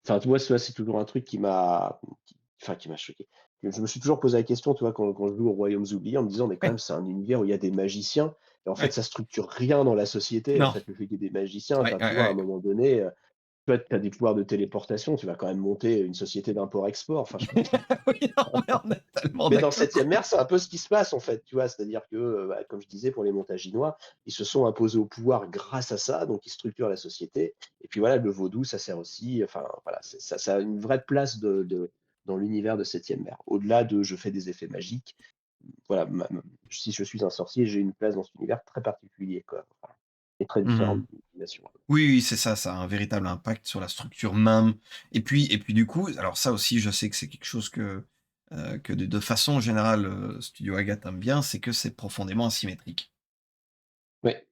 enfin tu vois, ça c'est toujours un truc qui m'a choqué. Je me suis toujours posé la question, tu vois, quand je joue aux Royaumes oubliés en me disant: «Mais quand Ouais. même c'est un univers où il y a des magiciens» et en fait Ouais. ça structure rien dans la société, en Non. fait, le fait qu'il y ait des magiciens, Ouais, enfin tu ouais, vois, à un ouais. moment donné, toi tu as des pouvoirs de téléportation, tu vas quand même monter une société d'import-export, enfin je Oui, non, mais on est tellement mais dans d'accord. Septième mer, c'est un peu ce qui se passe en fait, tu vois? C'est-à-dire que, bah, comme je disais pour les Montaginois, ils se sont imposés au pouvoir grâce à ça, donc ils structurent la société et puis voilà, le vaudou, ça sert aussi, enfin voilà, ça a une vraie place dans l'univers de Septième mer. Au-delà de je fais des effets magiques, voilà, si je suis un sorcier, j'ai une place dans cet univers très particulier quoi, voilà, et très différent Mmh. de l'imagination. Oui, oui, c'est ça, ça a un véritable impact sur la structure même et puis du coup, alors ça aussi, je sais que c'est quelque chose que de façon générale, Studio Agathe aime bien, c'est que c'est profondément asymétrique. Ouais,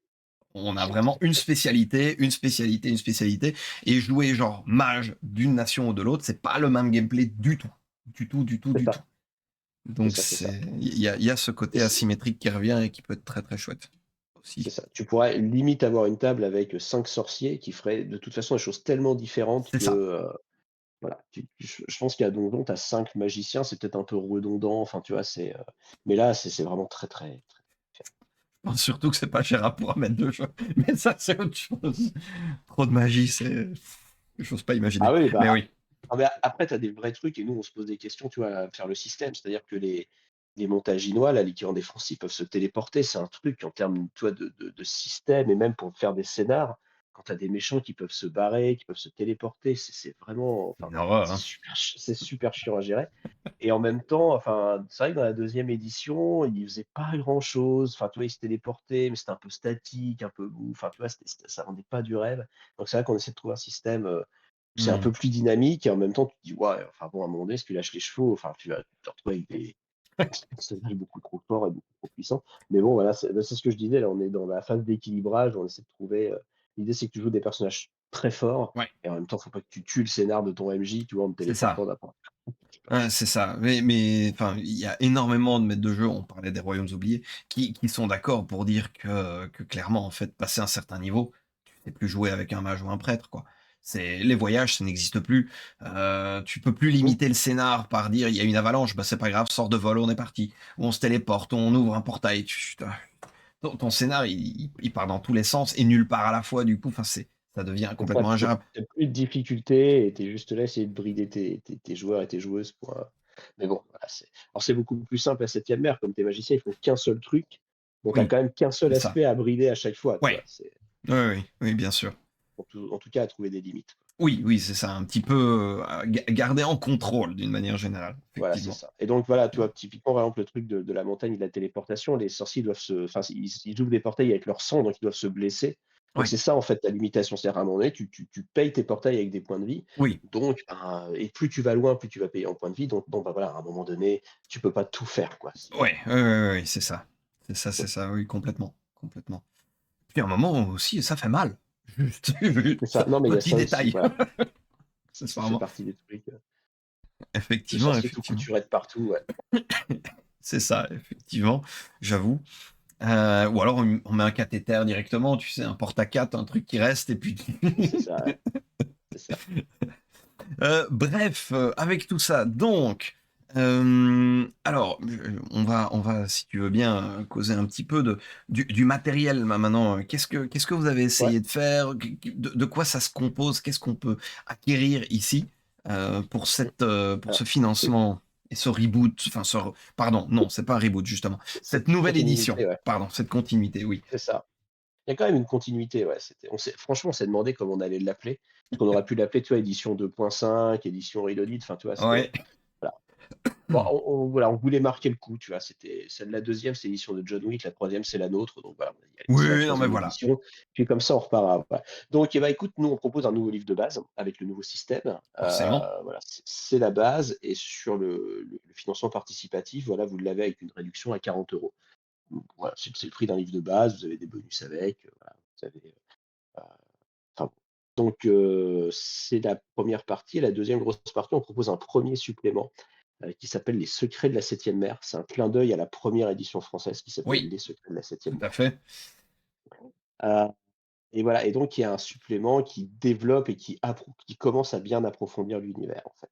On a tout vraiment à une fait, spécialité, une spécialité, une spécialité et jouer genre mage d'une nation ou de l'autre, c'est pas le même gameplay du tout. Du tout, du tout, c'est du tout. ça, c'est Donc ça, c'est ça. il y a ce Et côté c'est asymétrique qui revient et qui peut être très, très chouette C'est aussi. ça. Tu pourrais limite avoir une table avec 5 sorciers qui feraient de toute façon des choses tellement différentes C'est que, ça. voilà, je pense qu'à Donjon, tu as 5 magiciens, c'est peut-être un peu redondant, enfin, tu vois? Mais là, c'est vraiment très, très, très différent. Je pense surtout que c'est pas cher pour mettre de jeu, mais ça, c'est autre chose. Trop de magie, j'ose pas imaginer. Ah oui, Mais bah, oui, ah mais après, tu as des vrais trucs et nous, on se pose des questions, tu vois, à faire le système. C'est-à-dire que les Montaginois, là, l'équivalent des Français, ils peuvent se téléporter. C'est un truc en termes, tu vois, de système et même pour faire des scénars, quand tu as des méchants qui peuvent se barrer, qui peuvent se téléporter, c'est vraiment c'est enfin, une horreur, c'est hein. super chiant à gérer et en même temps, enfin, c'est vrai que dans la deuxième édition, ils faisaient pas grand-chose. Enfin, tu vois, ils se téléportaient, mais c'était un peu statique, un peu mou. Enfin, tu vois, ça rendait pas du rêve. Donc c'est vrai qu'on essaie de trouver un système, c'est un Mmh. peu plus dynamique et en même temps, tu te dis: «Ouais, enfin bon, à un moment donné, si tu lâches les chevaux, enfin, tu vas te retrouver avec des personnages beaucoup trop forts et beaucoup trop puissants». Mais bon, voilà, c'est ce que je disais, là, on est dans la phase d'équilibrage, on essaie de trouver, l'idée, c'est que tu joues des personnages très forts Ouais, et en même temps, faut pas que tu tues le scénar de ton MJ, tu vois, en te c'est ça. téléportant n'importe Ouais, c'est ça. Mais enfin, il y a énormément de maîtres de jeu, on parlait des Royaumes oubliés, qui sont d'accord pour dire que clairement, en fait, passé un certain niveau, tu sais plus jouer avec un mage ou un prêtre, quoi. Les voyages, ça n'existe plus. Tu peux plus Mmh, limiter le scénar par dire il y a une avalanche, bah c'est pas grave, sors de vol, on est parti. Ou on se téléporte, on ouvre un portail. Ton scénar, il part dans tous les sens et nulle part à la fois, du coup, enfin, ça devient c'est ça, complètement ingérable. tu plus de difficultés et tu es juste là à essayer de brider tes joueurs et tes joueuses pour, mais bon, voilà, c'est beaucoup plus simple à Septième mer, comme tu es magicien, il faut qu'un seul truc, donc tu as Oui, quand même qu'un seul c'est ça. aspect à brider à chaque fois, tu Ouais, vois? C'est oui, oui, oui, bien sûr. en tout cas à trouver des limites. Oui, oui, c'est ça, un petit peu, garder en contrôle d'une manière générale, Voilà, c'est effectivement, ça. Et donc voilà, tu vois, effectivement. typiquement, par exemple, le truc de la montagne et de la téléportation, les sorciers doivent enfin, ils ouvrent des portails avec leur sang, donc ils doivent se blesser. Donc Ouais, c'est ça, en fait, ta limitation. C'est-à-dire, à un moment donné, tu payes tes portails avec des points de vie. oui, Donc, ben, et plus tu vas loin, plus tu vas payer en points de vie. Donc, bon, bah voilà, à un moment donné, tu peux pas tout faire, quoi. ouais, ouais, ouais, ouais, ouais, c'est ça. C'est ça, oui, complètement, complètement. Puis à un moment aussi, ça fait mal. Juste, C'est ça. Non, mais il y a petit ça aussi, détail, voilà. Ça fait accessoirement. partie des trucs. Le Effectivement, sorcier tout effectivement. couturé de partout, ouais. C'est ça, effectivement, j'avoue. Ou alors on met un cathéter directement, tu sais, un porte-à-4, un truc qui reste et puis C'est ça, ouais. C'est ça. Bref, avec tout ça, donc, alors, on va, si tu veux bien, causer un petit peu du matériel maintenant. Qu'est-ce que vous avez Ouais. essayé de faire? De quoi ça se compose? Qu'est-ce qu'on peut acquérir ici, pour ce financement et ce reboot, enfin pardon, non, c'est pas un reboot justement. Cette Cette nouvelle édition, continuité, ouais. pardon, cette continuité, oui. C'est ça. Il y a quand même une continuité, ouais, franchement, on s'est demandé comment on allait l'appeler. Parce qu'on aurait pu l'appeler, tu vois, édition 2.5, édition Reloaded, enfin, tu vois, Ouais. voilà. Bon, voilà, on voulait marquer le coup, tu vois, c'est la deuxième, c'est l'édition de John Wick, la troisième, c'est la nôtre, donc voilà, Oui, c'est la oui, non, mais troisième voilà, édition, puis comme ça on repart à voilà. Donc eh bah, écoute, nous on propose un nouveau livre de base avec le nouveau système, forcément. voilà, c'est la base et sur le financement participatif, voilà, vous l'avez avec une réduction à 40 €. Donc voilà, c'est le prix d'un livre de base, vous avez des bonus avec, voilà, vous avez, enfin bon. Donc c'est la première partie et la deuxième grosse partie, on propose un premier supplément, qui s'appelle «Les secrets de la septième mer». C'est un clin d'œil à la première édition française qui s'appelait Oui, «Les secrets de la tout septième à mer». fait. Heu et voilà et donc il y a un supplément qui développe et qui commence à bien approfondir l'univers, en fait.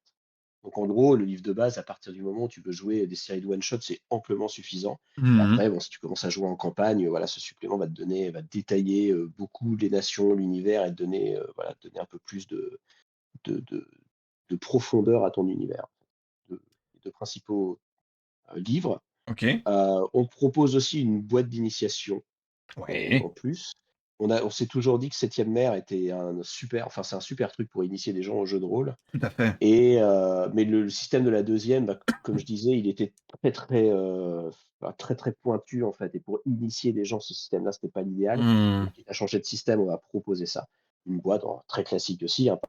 Donc en gros, le livre de base, à partir du moment où tu veux jouer des séries de one shot, c'est amplement suffisant. Et Mmh. après, bon, si tu commences à jouer en campagne, voilà, ce supplément va te détailler, beaucoup les nations, l'univers et te donner, voilà, te donner un peu plus de de de profondeur à ton univers. De les 2 principaux, livres. OK. On propose aussi une boîte d'initiation, en Ouais, plus. On s'est toujours dit que Septième mer était un super enfin, c'est un super truc pour initier des gens au jeu de rôle. tout à fait. Et mais le système de la deuxième, bah, comme je disais, il était très, très, bah, très, très pointu, en fait et pour initier des gens, ce système-là, c'était pas l'idéal. Mmh. Donc il a changé de système, on va proposer ça. Une boîte, alors très classique aussi, hein,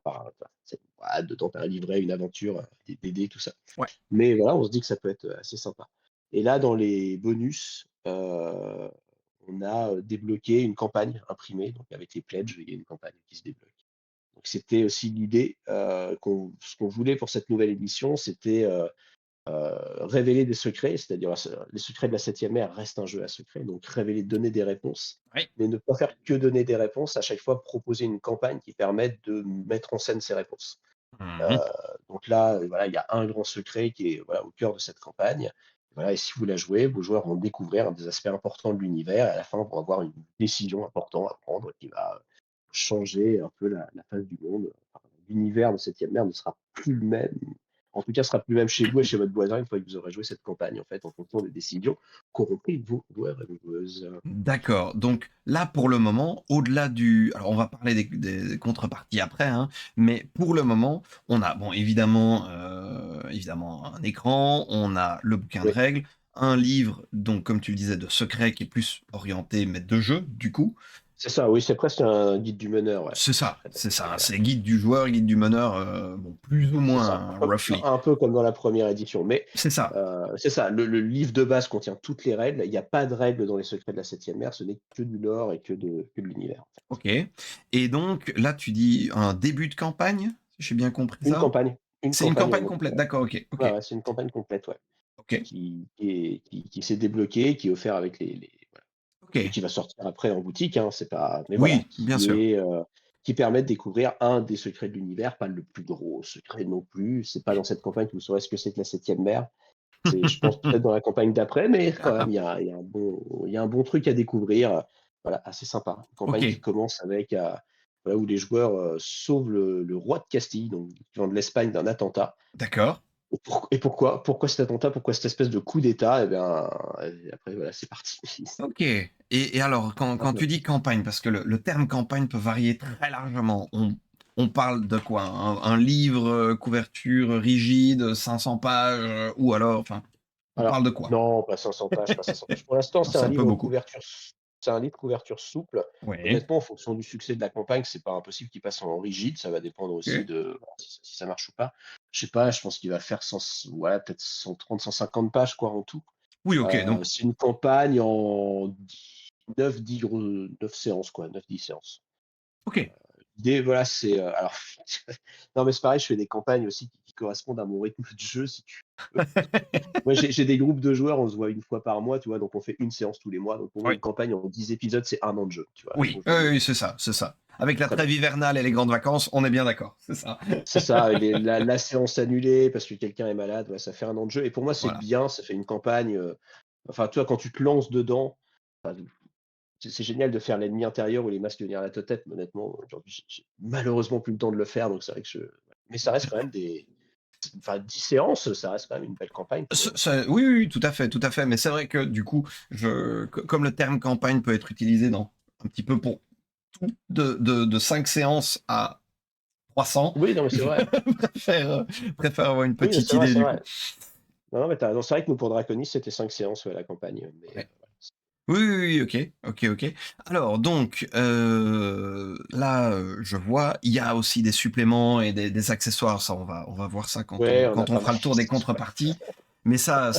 c'est une boîte, dedans tu as un livret, une aventure, des dés, tout ça. Ouais, Mais voilà, on se dit que ça peut être, assez sympa. Et là, dans les bonus, on a, débloqué une campagne imprimée, donc avec les pledges, il y a une campagne qui se débloque. Donc c'était aussi l'idée, ce qu'on voulait pour cette nouvelle édition, c'était, révéler des secrets, c'est-à-dire les secrets de la septième mer restent un jeu à secret, donc révéler, donner des réponses, oui. mais ne pas faire que donner des réponses, à chaque fois proposer une campagne qui permette de mettre en scène ces réponses. Heu, Mmh. donc là, voilà, il y a un grand secret qui est, voilà, au cœur de cette campagne. Voilà et si vous la jouez, vos joueurs vont découvrir des aspects importants de l'univers et à la fin vont avoir une décision importante à prendre qui va changer un peu la face du monde. Enfin, l'univers de Septième mer ne sera plus le même. En tout cas, sera plus le même chez vous et chez votre voisin une fois que vous aurez joué cette campagne, en fait, en fonction des décisions qu'auront prises vos joueurs et vos joueuses. D'accord, donc là, pour le moment, au-delà du alors on va parler des contreparties après, hein, mais pour le moment, on a, bon, évidemment un écran, on a le bouquin de Oui, règles, un livre, donc comme tu le disais, de secrets qui est plus orienté maître de jeu, du coup. c'est ça, oui, c'est presque un guide du meneur, ouais, C'est les ça, secrets de la c'est ça, septième hein, mer. c'est guide du joueur, guide du meneur, bon, plus ou C'est moins, ça, hein, roughly. un peu comme dans la première édition, mais C'est ça. c'est ça, le livre de base contient toutes les règles. Il y a pas de règles dans les secrets de la septième mer, ce n'est que du lore et que de l'univers, en fait. OK, et donc là, tu dis un début de campagne, si j'ai bien compris Une ça? campagne, une C'est une campagne campagne vraiment complète? complète. D'accord, OK, Ouais, OK, ouais, c'est une campagne complète, ouais, OK, qui s'est débloquée, qui est offert avec les voilà et OK. qui va sortir après en boutique, hein, c'est pas mais voilà, Oui, bien sûr. qui permet de découvrir un des secrets de l'univers, pas le plus gros secret non plus. C'est pas dans cette campagne que vous saurez ce que c'est que la septième mer. C'est je pense peut-être dans la campagne d'après, mais quand même il y a un bon truc à découvrir, voilà, assez sympa. Une campagne qui OK, commence avec, voilà, où les joueurs, sauvent le roi de Castille, donc qui vient de l'Espagne d'un attentat. d'accord. Et pourquoi? Pourquoi cet attentat? Pourquoi cette espèce de coup d'État? Et bien, et après voilà, c'est parti. OK, et alors quand tu dis campagne, parce que le terme campagne peut varier très largement, on parle de quoi? Un livre, couverture rigide, 500 pages, ou alors enfin, on parle Alors, de quoi? non, pas 500 pages, pas 500 pages. Pour l'instant, Non, c'est un peu beaucoup. c'est un livre couverture souple. Ouais, Honnêtement, en fonction du succès de la campagne, c'est pas impossible qu'il passe en rigide. Ça va dépendre aussi OK. de si ça marche ou pas. Je sais pas, je pense qu'il va faire 100 ouais, peut-être 130-150 pages, quoi, en tout. Oui, OK, donc C'est une campagne en 9 séances, quoi, 9-10 séances. OK. L'idée, voilà, c'est, alors non, mais c'est pareil, je fais des campagnes aussi qui correspondent à mon rythme de jeu, si tu veux. Moi, j'ai des groupes de joueurs, on se voit une fois par mois, tu vois? Donc on fait une séance tous les mois. Donc pour moi, Oui, une campagne en 10 épisodes, c'est 1 an de jeu, tu vois? oui, Donc je oui, me oui, c'est ça, c'est ça. Avec la très bien. trêve hivernale et les grandes vacances, on est bien d'accord, c'est ça. C'est ça, et la séance annulée parce que quelqu'un est malade, ouais, ça fait 1 an de jeu et pour moi, c'est Voilà. bien, ça fait une campagne, enfin, tu vois, quand tu te lances dedans, enfin, c'est génial de faire l'ennemi intérieur ou les masques de Nyarlathotep, mais honnêtement, aujourd'hui, j'ai malheureusement plus le temps de le faire, donc c'est vrai que mais ça reste quand même enfin 10 séances, ça reste quand même une belle campagne pour, Oui, oui, oui, tout à fait, mais c'est vrai que du coup, comme le terme campagne peut être utilisé dans un petit peu pour tout, de 5 séances à 300, oui, non, mais c'est je vrai. préfère avoir une Oui, petite idée c'est du coup. vrai. Non, non, mais tu raison. C'est vrai que nous, pour Draconis, c'était 5 séances, ouais, la campagne, mais Ouais. voilà. Oui, oui, oui, OK, OK, OK. Alors donc, là, je vois, il y a aussi des suppléments et des accessoires. Ça, on va voir ça Ouais, on a quand on pas fera mal le tour des d'accessoires. contreparties. Mais ça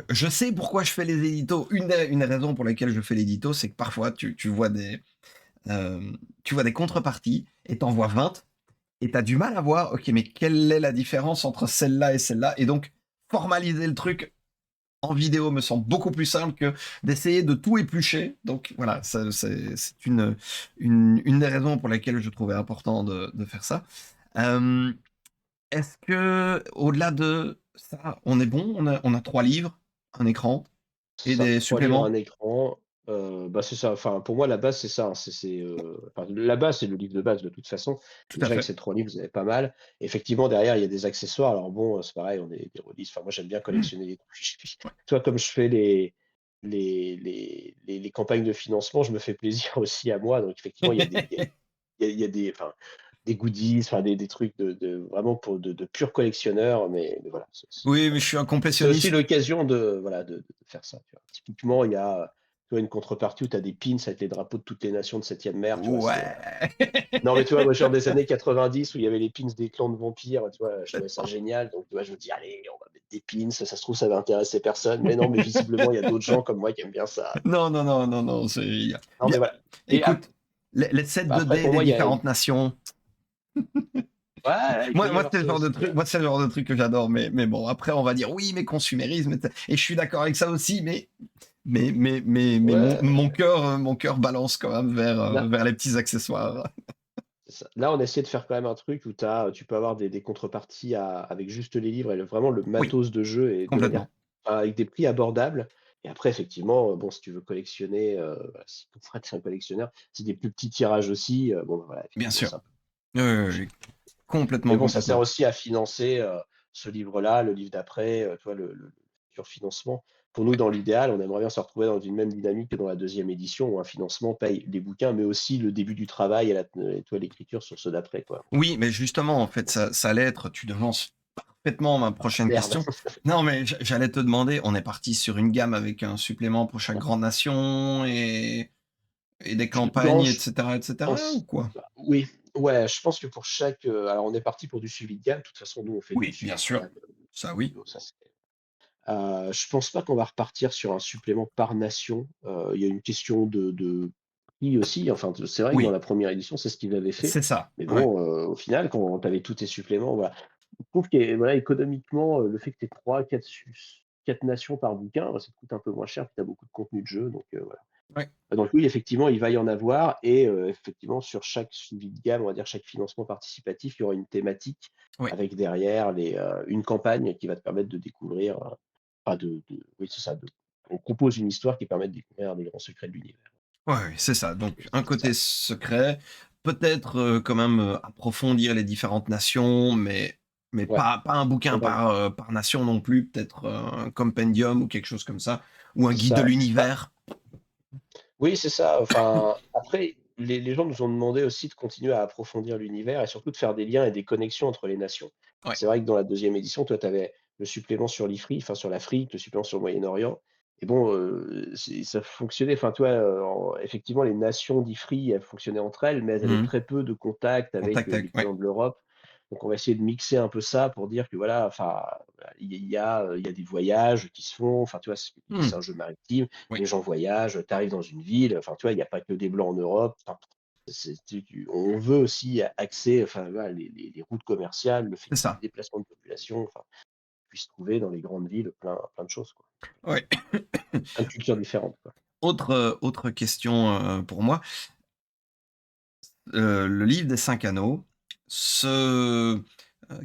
je sais pourquoi je fais les éditos. Une des raisons pour lesquelles je fais l'édito, c'est que parfois tu vois des contreparties et tu en vois 20 et tu as du mal à voir, OK, mais quelle est la différence entre celle-là et celle-là? Et donc formaliser le truc en vidéo me semble beaucoup plus simple que d'essayer de tout éplucher. Donc voilà, ça, c'est une des raisons pour lesquelles je trouvais important de faire ça. Euh, Est-ce que, au-delà de ça, on est bon? On a 3 livres, un écran et Ça, des 3 livres, un suppléments? écran, bah, c'est ça. Enfin, pour moi, la base, c'est ça, hein. Enfin, la base, c'est le livre de base de toute façon. Tout à Déjà avec fait. ces 3 livres, vous avez pas mal. Effectivement, derrière, il y a des accessoires. Alors bon, c'est pareil, on est des releases. Enfin, moi, j'aime bien Mmh, collectionner les trucs. Puis, ouais. toi, comme je fais les campagnes de financement, je me fais plaisir aussi à moi. Donc effectivement, il y a des enfin, des goodies, enfin des trucs de vraiment pour de purs collectionneurs, mais voilà, Oui, mais je suis un c'est aussi complétionniste. l'occasion de, voilà, de faire ça, tu vois? Typiquement, il y a, tu vois, une contrepartie où tu as des pins avec les drapeaux de toutes les nations de septième mer, tu vois? Ouais. Non, mais tu vois, moi, genre des années 90 où il y avait les pins des clans de vampires, tu vois? Je trouvais ça génial, donc tu vois, je me dis: «Allez, on va mettre des pins, ça se trouve, ça va intéresser personne». Mais non, mais visiblement, il y a d'autres gens comme moi qui aiment bien ça. Non, non, non, non, non, Non, mais voilà. Et écoute, les sets de après dés pour des moi, il y a différentes nations. ouais, ouais, il peut y Moi, avoir c'est le ça genre de aussi, truc, moi, c'est le genre de truc que j'adore. Mais bon, après, on va dire oui, mais consumérisme. Et je suis d'accord avec ça aussi. Mais ouais, mon cœur balance quand même là vers les petits accessoires. c'est ça. Là, on a essayé de faire quand même un truc où tu peux avoir des contreparties avec juste les livres et vraiment le Oui, matos de jeu et de manière complètement. enfin, avec des prix abordables. Et après, effectivement, bon, si tu veux collectionner, voilà, si ton frère est un collectionneur, c'est des plus petits tirages aussi. Bon, bah, voilà, Bien effectivement, sûr. c'est un peu Oui, oui, plus cher. oui. Mais Complètement, bon, ça sert complètement. aussi à financer ce livre-là, le livre d'après, tu vois, le futur financement. Pour nous, Ouais. dans l'idéal, on aimerait bien se retrouver dans une même dynamique que dans la deuxième édition, où un financement paye les bouquins, mais aussi le début du travail et tu vois, l'écriture sur ceux d'après, quoi. Oui, mais justement, en fait, ça allait être, tu devances parfaitement ma prochaine Merde. question. Non, mais j'allais te demander, on est parti sur une gamme avec un supplément pour chaque grande nation et des Non, campagnes, je etc., ou pense quoi? oui, ouais, je pense que pour chaque, alors on est parti pour du suivi de gamme. De toute façon, nous, on fait du Oui, bien suivi de sûr. gamme, Ça, oui. donc ça, je pense pas qu'on va repartir sur un supplément par nation. Il y a une question de prix aussi. Enfin, c'est vrai que dans Oui, la première édition, c'est ce qu'ils avaient fait. c'est ça. Mais Ouais. bon, au final, quand tu avais tous tes suppléments, voilà. Je trouve que, voilà, économiquement, le fait que tu aies 3-4 nations par bouquin, bah, ça te coûte un peu moins cher, puis tu as beaucoup de contenu de jeu, donc voilà. Ouais. Donc oui, effectivement, il va y en avoir et effectivement, sur chaque suivi de gamme, on va dire chaque financement participatif, il y aura une thématique Oui. avec derrière une campagne qui va te permettre de découvrir, enfin oui, c'est ça, on compose une histoire qui permet de découvrir des grands secrets de l'univers. Ouais, ouais, c'est ça. Donc, un C'est côté ça. secret, peut-être quand même approfondir les différentes nations, mais Ouais, pas un bouquin dans par nation non plus, peut-être un compendium ou quelque chose comme ça, ou un c'est guide de ça. Bah, l'univers. oui, c'est ça. Enfin, après, les gens nous ont demandé aussi de continuer à approfondir l'univers et surtout de faire des liens et des connexions entre les nations. Ouais. C'est vrai que dans la deuxième édition, toi, tu avais le supplément sur l'Ifri, enfin sur l'Afrique, le supplément sur le Moyen-Orient. Et bon, ça fonctionnait. Enfin, toi, effectivement, les nations d'Ifri, elles fonctionnaient entre elles, mais elles avaient Mhm. très peu de contact avec Contact l'équivalent ouais. de l'Europe. Donc, on va essayer de mixer un peu ça pour dire que voilà, enfin, il y a des voyages qui se font. Enfin, tu vois, l'idée, Hmm. c'est un jeu maritime, Oui, les gens voyagent, tu arrives dans une ville, enfin, tu vois, il n'y a pas que des blancs en Europe. Enfin, on veut aussi axer, enfin, voilà, les routes commerciales, le fait c'est qu'il y ait des ça. déplacements de population, enfin, puisse trouver dans les grandes villes plein de choses, quoi. Ouais. Plein de cultures différentes, quoi. Autre question pour moi. Le livre des 5 anneaux se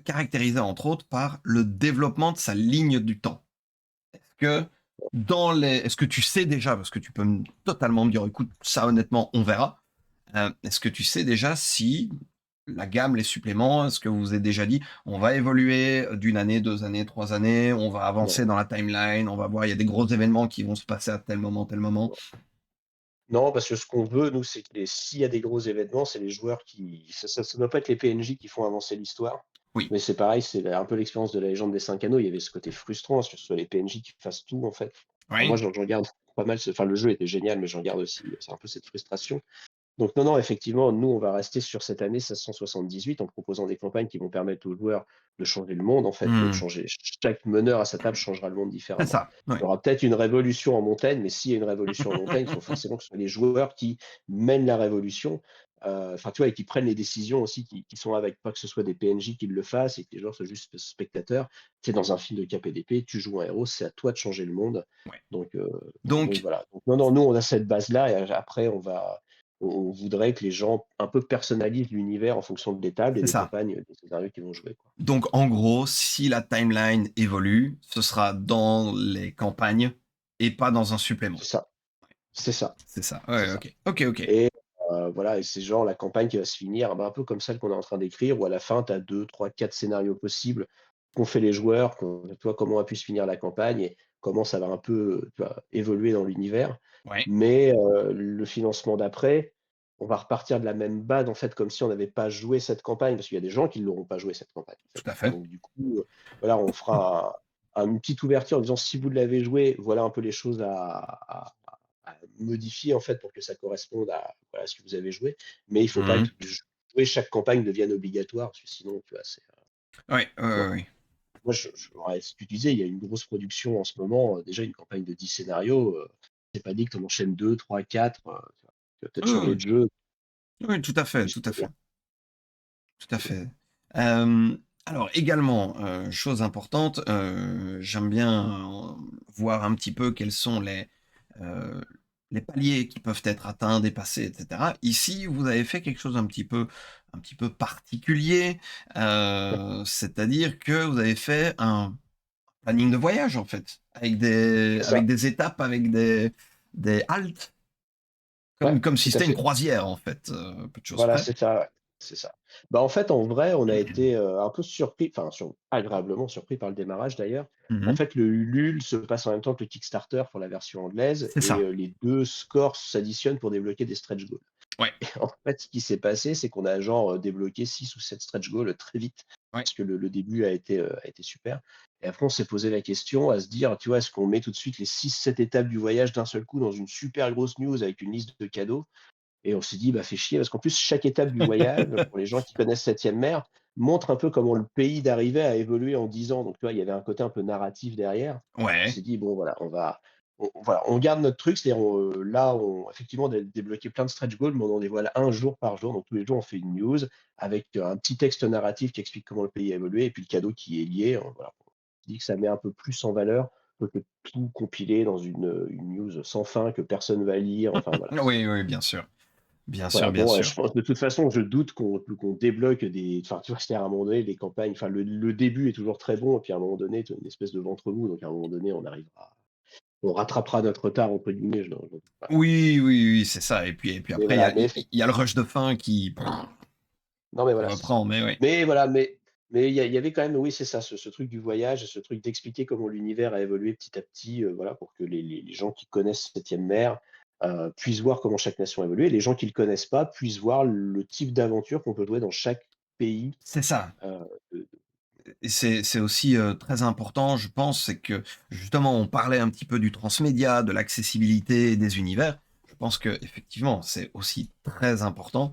caractérisait entre autres par le développement de sa ligne du temps. Que est-ce que tu sais déjà, parce que tu peux totalement me dire, écoute, ça honnêtement, on verra. Est-ce que tu sais déjà si la gamme, les suppléments, est-ce que vous vous êtes déjà dit, on va évoluer d'une année, 2 années, 3 années, on va avancer Non, dans la timeline, on va voir, il y a des gros événements qui vont se passer à tel moment, tel moment. non. Non, parce que ce qu'on veut, nous, c'est que s'il y a des gros événements, c'est les joueurs qui. Ça doit pas être les PNJ qui font avancer l'histoire. Oui, Mais c'est pareil, c'est un peu l'expérience de la légende des 5 anneaux. Il y avait ce côté frustrant, que ce soit les PNJ qui fassent tout, en fait. Alors moi, Oui. j'en garde pas mal, enfin le jeu était génial, mais j'en garde aussi, c'est un peu cette frustration. Donc non, non, effectivement, nous, on va rester sur cette année 1678 en proposant des campagnes qui vont permettre aux joueurs de changer le monde, en fait. Donc Mmh. changer chaque meneur à sa table changera le monde C'est différemment. ça, oui. Il y aura peut-être une révolution en montagne, mais s'il y a une révolution en montagne, il faut forcément que ce soit les joueurs qui mènent la révolution, enfin, tu vois? Et qui prennent les décisions aussi qui sont avec. Pas que ce soit des PNJ qui le fassent et que les joueurs soient juste spectateurs. C'est dans un film de KPDP, tu joues un héros, c'est à toi de changer le monde. Ouais. Donc donc Donc voilà. Donc non, non, nous, on a cette base-là et après on voudrait que les gens un peu personnalisent l'univers en fonction des tables et c'est des ça. campagnes, des scénarios qu'ils vont jouer, quoi. Donc en gros, si la timeline évolue, ce sera dans les campagnes et pas dans un supplément. C'est ça, c'est ça, C'est ça. c'est Ouais, ça. OK. OK, OK. Et voilà et c'est genre la campagne qui va se finir, bah, un peu comme celle qu'on est en train d'écrire où à la fin tu as 2, 3, 4 scénarios possibles qu'ont fait les joueurs, tu vois, comment a pu se finir la campagne et comment ça va un peu, tu vois, évoluer dans l'univers. Ouais, Mais le financement d'après, on va repartir de la même base, en fait, comme si on n'avait pas joué cette campagne, parce qu'il y a des gens qui ne l'auront pas joué cette campagne, en fait. tout à fait. Donc du coup, voilà, on fera une petite ouverture en disant: «Si vous l'avez joué, voilà un peu les choses à modifier en fait pour que ça corresponde à voilà, ce que vous avez joué. Mais il faut pas Mmh. que jouer chaque campagne devienne obligatoire, parce que sinon, tu vois, c'est, Ouais, ouais, tu vois? ouais, ouais. Moi, ouais, ce que tu disais, il y a une grosse production en ce moment, déjà une campagne de 10 scénarios, c'est pas dit que tu en enchaînes 2, 3, 4, tu vas peut-être Oui, changer oui, de jeu, oui, tout à fait, mais tout c'est à bien. fait, tout à fait. Hem, alors également, chose importante, j'aime bien, voir un petit peu quels sont heu, les paliers qui peuvent être atteints, dépassés et cetera. Ici, vous avez fait quelque chose un petit peu particulier, c'est-à-dire que vous avez fait un planning de voyage, en fait, C'est avec ça. des étapes, avec des haltes, Ouais, comme tout si à c'était une fait. croisière, en fait, peu de choses Voilà, près. c'est ça, ouais, c'est ça. Bah, en fait, en vrai, on a été, un peu surpris, enfin agréablement surpris par le démarrage d'ailleurs. En Mmh. fait, le Ulule se passe en même temps que le Kickstarter pour la version anglaise C'est et ça. les 2 scores s'additionnent pour débloquer des stretch goals. Ouais, En fait, ce qui s'est passé, c'est qu'on a genre, débloqué 6 ou 7 stretch goals très vite ouais. parce que le début a été super et après on s'est posé la question à se dire, tu vois: «Est-ce qu'on met tout de suite les 6, 7 étapes du voyage d'un seul coup dans une super grosse news avec une liste de cadeaux?» Et on s'est dit: «Bah, fait chier» parce qu'en plus chaque étape du voyage, pour les gens qui connaissent Septième mer, montre un peu comment le pays d'arrivée a évolué en 10 ans. Donc tu vois, il y avait un côté un peu narratif derrière. On Ouais, s'est dit: «Bon voilà, voilà, on garde notre truc». C'est-à-dire là, on effectivement débloqué plein de stretch goals, mais on en dévoile un jour par jour. Donc tous les jours, on fait une news avec, un petit texte narratif qui explique comment le pays a évolué et puis le cadeau qui est lié, voilà. On se dit que ça met un peu plus en valeur plutôt que tout compiler dans une news sans fin que personne va lire. Enfin voilà, oui, oui, bien sûr. Bien sûr, voilà, bien bon, sûr. je pense de toute façon, je doute qu'on débloque des enfin, tu vois? C'est-à-dire à un moment donné, les campagnes enfin, le début est toujours très bon et puis à un moment donné, tu as une espèce de ventre mou, donc à un moment donné, on rattrapera «notre retard» entre guillemets, je doute pas. Oui, oui, oui, c'est ça et puis Mais après voilà, mais il y a le rush de fin qui non, mais voilà, c'est ça. reprend, mais oui. Mais voilà, mais il y avait quand même, oui, c'est ça, ce truc du voyage et ce truc d'expliquer comment l'univers a évolué petit à petit, voilà, pour que les gens qui connaissent Septième mer, puissent voir comment chaque nation a évolué. Les gens qui le connaissent pas puissent voir le type d'aventure qu'on peut jouer dans chaque pays, C'est ça de et c'est aussi, très important, je pense, c'est que justement, on parlait un petit peu du transmédia, de l'accessibilité des univers. Je pense qu'effectivement, c'est aussi très important,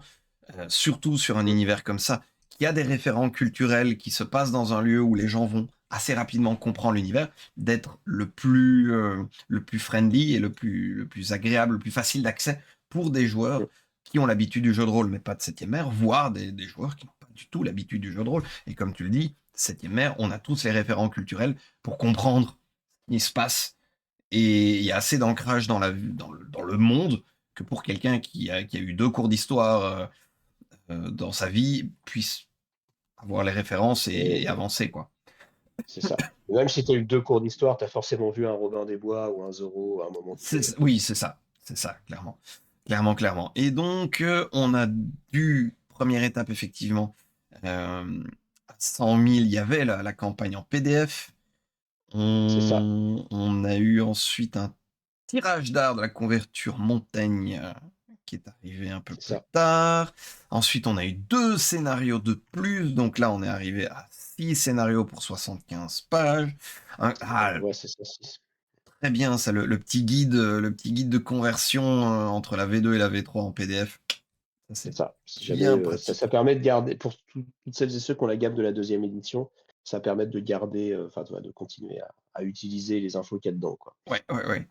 surtout sur un mmh, univers comme ça, qui a des référents culturels qui se passent dans un lieu où les gens vont assez rapidement comprendre l'univers, d'être le plus friendly et le plus agréable, le plus facile d'accès pour des mmh, joueurs qui ont l'habitude du jeu de rôle, mais pas de septième mer, voire des joueurs qui n'ont pas du tout l'habitude du jeu de rôle. Et comme tu le dis, septième mer, on a tous les référents culturels pour comprendre ce qui se passe. Et il y a assez d'ancrage dans le monde que pour quelqu'un qui a eu 2 cours d'histoire, dans sa vie, puisse avoir les références et et avancer, quoi. c'est ça. Même si tu as eu 2 cours d'histoire, tu as forcément vu un Robin des Bois ou un Zorro à un moment donné. Oui, c'est ça, clairement. Clairement, clairement. Et donc, on a dû, première étape, effectivement, à 100 000, il y avait la campagne en PDF. C'est ça, On a eu ensuite un tirage d'art de la couverture Montaigne, qui est arrivé un peu c'est plus ça. tard. Ensuite, on a eu 2 scénarios de plus, donc là, on est arrivé à 6 scénarios pour 75 pages. Un Ouais, c'est ça, 6. très bien ça, le petit guide de conversion, entre la V2 et la V3 en PDF. Ça, C'est c'est ça. Si jamais, bien ça pratique. permet de garder pour toutes celles et ceux qui ont la gamme de la deuxième édition, ça permet de garder, enfin, tu vois, de continuer à utiliser les infos qu'il y a dedans, quoi. Ouais, ouais, ouais,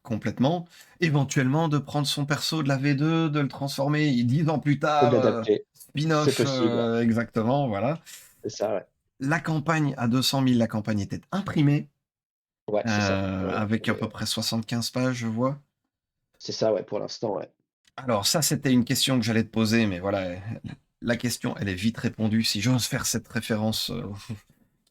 complètement. Éventuellement de prendre son perso de la V2, de le transformer 10 ans plus Et de tard, l'adapter. C'est spin-off, possible, exactement, voilà. c'est ça, ouais. La campagne à 200 000, la campagne était imprimée, Ouais, c'est ça. avec à peu près 75 pages, je vois. C'est ça, ouais, pour l'instant, ouais. Alors ça, c'était une question que j'allais te poser, mais voilà, la question, elle est vite répondue, si j'ose faire cette référence,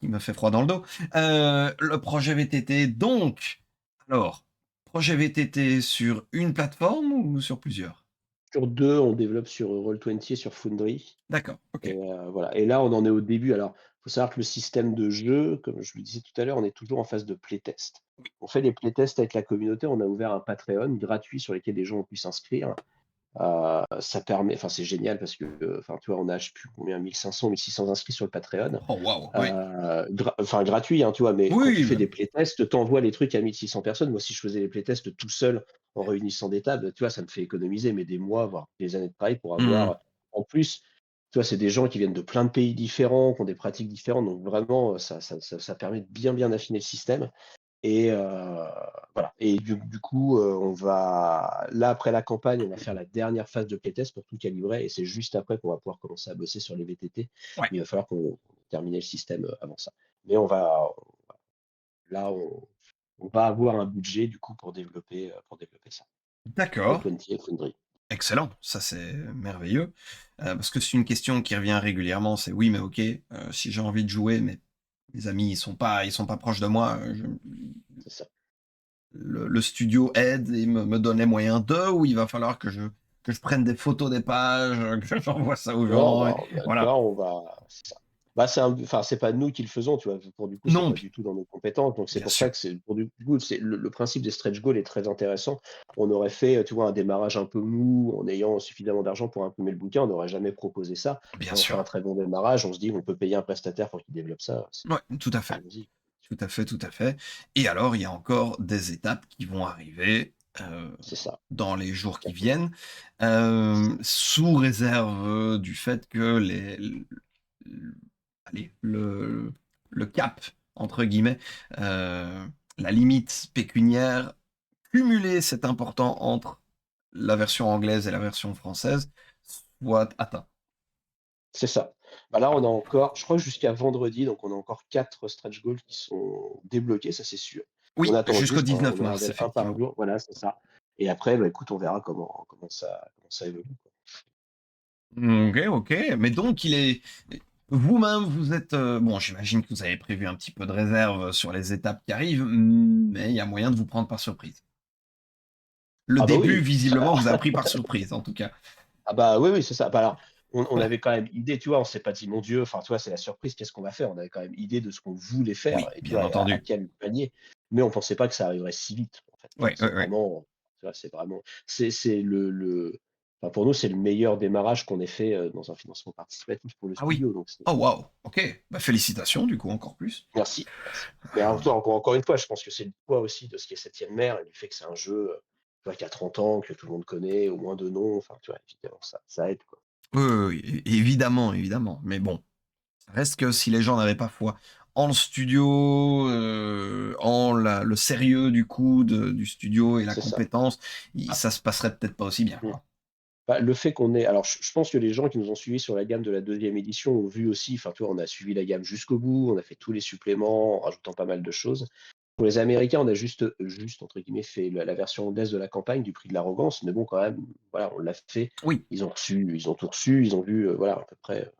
qui me fait froid dans le dos. Le projet VTT, donc, alors, projet VTT sur une plateforme ou sur plusieurs? Sur 2, on développe sur, Roll20 et sur Foundry. D'accord, Et OK. voilà, et là, on en est au début. Alors, il faut savoir que le système de jeu, comme je le disais tout à l'heure, on est toujours en phase de playtest. On fait des playtests avec la communauté. On a ouvert un Patreon gratuit sur lequel les gens ont pu s'inscrire. Ça permet, enfin, c'est génial parce que, enfin, tu vois, on a, je sais plus combien, 1 500, 1 600 inscrits sur le Patreon. Oh waouh, ouais. Enfin, gratuit, hein, tu vois, mais quand tu Oui, fais bah, des playtests, tu envoies les trucs à 1 600 personnes. Moi, si je faisais les playtests tout seul en réunissant des tables, tu vois, ça me fait économiser mais des mois, voire des années de travail pour mmh, avoir en plus, tu vois, c'est des gens qui viennent de plein de pays différents, qui ont des pratiques différentes, donc vraiment, ça permet de bien, bien affiner le système. Et voilà, et du coup, on va là, après la campagne, on va faire la dernière phase de playtest pour tout calibrer et c'est juste après qu'on va pouvoir commencer à bosser sur les VTT. ouais. Mais il va falloir qu'on termine le système, avant ça. Mais on va là, on va avoir un budget du coup pour développer ça. D'accord, Roll20 et Foundry. excellent, ça c'est merveilleux. Parce que c'est une question qui revient régulièrement, c'est: «Oui, mais OK, si j'ai envie de jouer, mais mes amis, ils sont pas proches de moi, je C'est ça. le studio aide et me donne les moyens de ou il va falloir que je prenne des photos des pages, que j'envoie ça aux Non, gens?» et tu voilà. vois, on va c'est ça. Bah, enfin, c'est pas nous qui le faisons, tu vois? Pour du coup, c'est Non, pas du tout dans nos compétences, donc c'est bien pour ça sûr, que c'est pour du coup, c'est le principe des stretch goals est très intéressant. On aurait fait, tu vois, un démarrage un peu mou, en ayant suffisamment d'argent pour imprimer le bouquin, on n'aurait jamais proposé ça. bien Là, on fait un sûr. très bon démarrage, on se dit: «On peut payer un prestataire pour qu'il développe ça», Ouais, tout à fait. allons-y. Tout à fait, tout à fait. Et alors, il y a encore des étapes qui vont arriver, C'est ça, dans les jours qui exactement. viennent, sous réserve, du fait que les l allez, le «cap» entre guillemets, la limite pécuniaire cumulée, c'est important, entre la version anglaise et la version française, soit atteint. C'est ça. Bah, là, on Voilà. a encore je crois que jusqu'à vendredi, donc on a encore 4 stretch goals qui sont débloqués, ça c'est sûr. On Oui, attend jusqu'au juste, hein, 19 on en mars, révèle un par effectivement. jour, voilà, c'est ça. Et après, bah, écoute, on verra comment ça évolue, quoi. OK, OK. Mais donc il est vous-même, vous êtes, bon, j'imagine que vous avez prévu un petit peu de réserve sur les étapes qui arrivent, mais il y a moyen de vous prendre par surprise. Le Ah bah début, oui, visiblement, vous a pris par surprise, en tout cas. ah bah, oui, oui, c'est ça. Bah, alors, on Voilà. avait quand même idée, tu vois? On s'est pas dit: «Mon Dieu», enfin, tu vois? C'est la surprise, qu'est-ce qu'on va faire? On avait quand même idée de ce qu'on voulait faire Oui, et tu bien vois? Et à entendu. quel panier, mais on pensait pas que ça arriverait si vite, en fait, tu vois? Ouais, ouais, C'est ouais. vraiment, tu vois? C'est vraiment c'est enfin, pour nous, c'est le meilleur démarrage qu'on ait fait, dans un financement participatif pour le Ah oui. studio, donc c'est Oh waouh! OK. Bah, félicitations, du coup, encore plus. merci, merci. Mais en toi, encore une fois, je pense que c'est le poids aussi de ce qui est Septième Mer et du fait que c'est un jeu, tu vois? Qui a 30 ans, que tout le monde connaît, au moins de nom, enfin, tu vois? Évidemment, ça aide, quoi. Oui, oui, oui, évidemment, évidemment. Mais bon, ça reste que si les gens n'avaient pas foi en le studio, en le sérieux du coup du studio et la C'est ça. compétence, Ah, ça se passerait peut-être pas aussi bien, mmh. quoi. Bah, le fait qu'on ait alors je pense que les gens qui nous ont suivis sur la gamme de la deuxième édition ont vu aussi, enfin, tu vois, on a suivi la gamme jusqu'au bout, on a fait tous les suppléments en rajoutant pas mal de choses. Pour les Américains, on a juste entre guillemets fait la version anglaise de la campagne du Prix de l'arrogance, mais bon quand même, voilà, on l'a fait. Oui. Ils ont tout reçu, ils ont vu, voilà, à peu près,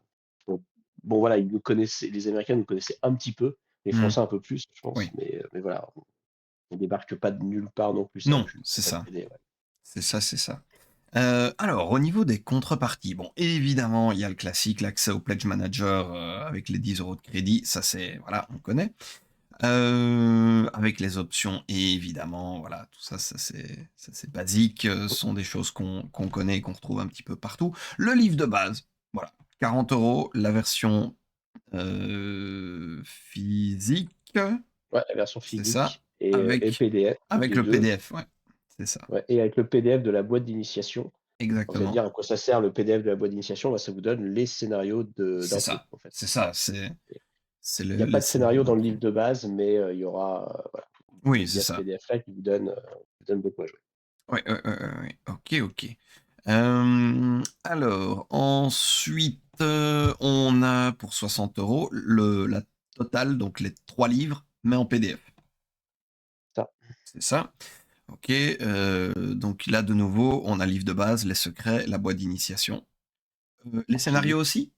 bon voilà, ils nous connaissaient les Américains nous connaissaient un petit peu, les Mmh. Français un peu plus, je pense, Oui. mais voilà, on débarque pas de nulle part non plus, Non, ça c'est a pu ça. aider, ouais. C'est ça, c'est ça. Alors au niveau des contreparties, bon, évidemment, il y a le classique, l'accès au Pledge Manager, avec les 10 € de crédit, ça c'est voilà, on connaît. Avec les options évidemment, voilà, tout ça, ça c'est basique, ce sont des choses qu'on connaît et qu'on retrouve un petit peu partout. Le livre de base, voilà, 40 €, la version, physique, Ouais, la version c'est ça? physique et avec PDF, avec les le 2. PDF, ouais, c'est ça, Ouais, et avec le PDF de la boîte d'initiation. Alors vous allez me exactement. dire à quoi ça sert le PDF de la boîte d'initiation? Bah, ça vous donne les scénarios C'est d'intro, ça, en fait. c'est ça, c'est Il y a pas les de scénarios scénario dans le livre d'intro. de base, mais il y aura, voilà, Oui, c'est via ce ça. PDF-là qui vous donne de quoi jouer. Ouais, ouais, ouais, ouais, ouais. OK, OK. Alors ensuite, on a pour 60 € la totale, donc les 3 livres, mais en PDF. Ça, C'est ça? OK, donc là, de nouveau, on a livre de base, les secrets, la boîte d'initiation. Les en scénarios physique. aussi?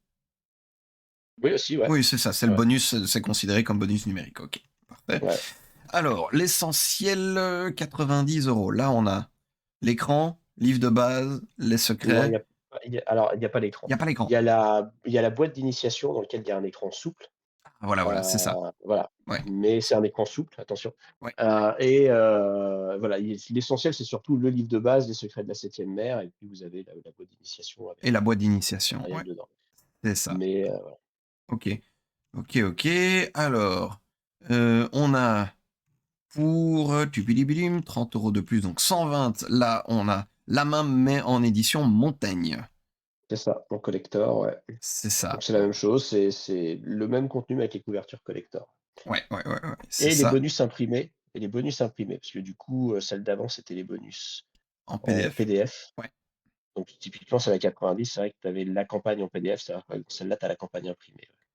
Oui aussi, ouais. Oui, c'est ça, c'est le Ouais, bonus, c'est considéré comme bonus numérique. OK, parfait. ouais. Alors, l'essentiel, 90 €. Là, on a l'écran, livre de base, les Non, secrets. il y a pas Il l'écran. y a pas Il y l'écran. a la boîte d'initiation dans lequel il y a un écran souple, Ah, voilà, voilà, c'est ça. voilà, Ouais, mais c'est un écran souple, attention, ouais, voilà, l'essentiel, c'est surtout le livre de base, Les secrets de la septième mer et puis vous avez la boîte d'initiation avec, et la boîte tout le d'initiation, matériel ouais, dedans. c'est ça. Mais, OK. OK, OK. Alors, on a pour, tubidibidim, 30 € de plus, donc 120. Là, on a la main, mais en édition Montaigne. c'est ça, en collector, ouais. C'est Donc ça. c'est la même chose, c'est le même contenu mais avec les couvertures collector Ouais, ouais, ouais, ouais, c'est et ça, les bonus imprimés, parce que du coup, celle d'avant, c'était les bonus en en PDF. PDF. Ouais, Donc typiquement, sur la 90, c'est vrai que tu avais la campagne en PDF, c'est-à-dire que celle-là, tu as la campagne imprimée, ouais.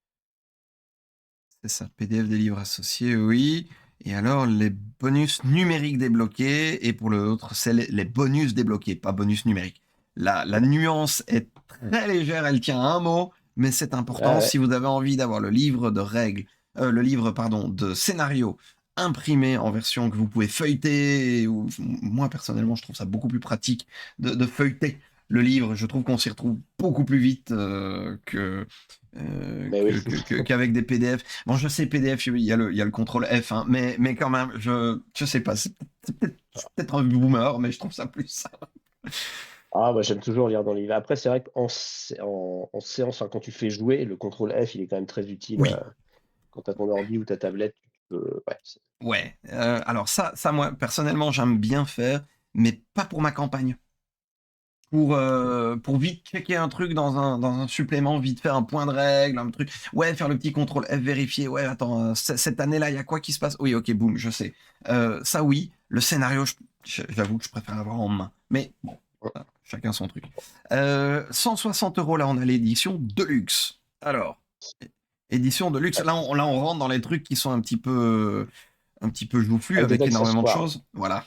c'est ça. PDF des livres associés, oui. Et alors, les bonus numériques débloqués, et pour l'autre, c'est les bonus débloqués, pas bonus numériques. La Ouais. nuance est très légère, elle tient à un mot, mais c'est Ah important ouais. si vous avez envie d'avoir le livre de règles, le livre, pardon, de scénario imprimé en version que vous pouvez feuilleter. Ou, moi, personnellement, je trouve ça beaucoup plus pratique de feuilleter le livre. Je trouve qu'on s'y retrouve beaucoup plus vite Mais oui. qu'avec des PDF. Bon, je sais, PDF, il y a le contrôle F, hein, mais quand même, je sais pas, c'est peut-être un boomer, mais je trouve ça plus ça. Ah moi, j'aime toujours lire dans les livres. Après, c'est vrai qu'en séance, enfin, quand tu fais jouer, le contrôle F, il est quand même très utile, Oui, quand tu as ton ordi ou ta tablette, tu peux ouais, ouais. Alors ça, moi, personnellement, j'aime bien faire, mais pas pour ma campagne. Pour vite checker un truc dans un supplément, vite faire un point de règle, un truc. Ouais, faire le petit contrôle F, vérifier. Ouais, attends, cette année-là, il y a quoi qui se passe? Oui, ok, boum, je sais. Ça, oui. Le scénario, j'avoue que je préfère avoir en main. Mais bon, ouais. chacun son truc. 160 € là, on a l'édition Deluxe. Alors, édition Deluxe, Ouais, là, on rentre dans les trucs qui sont un petit peu joufflus avec des avec énormément de accessoires. choses. Voilà.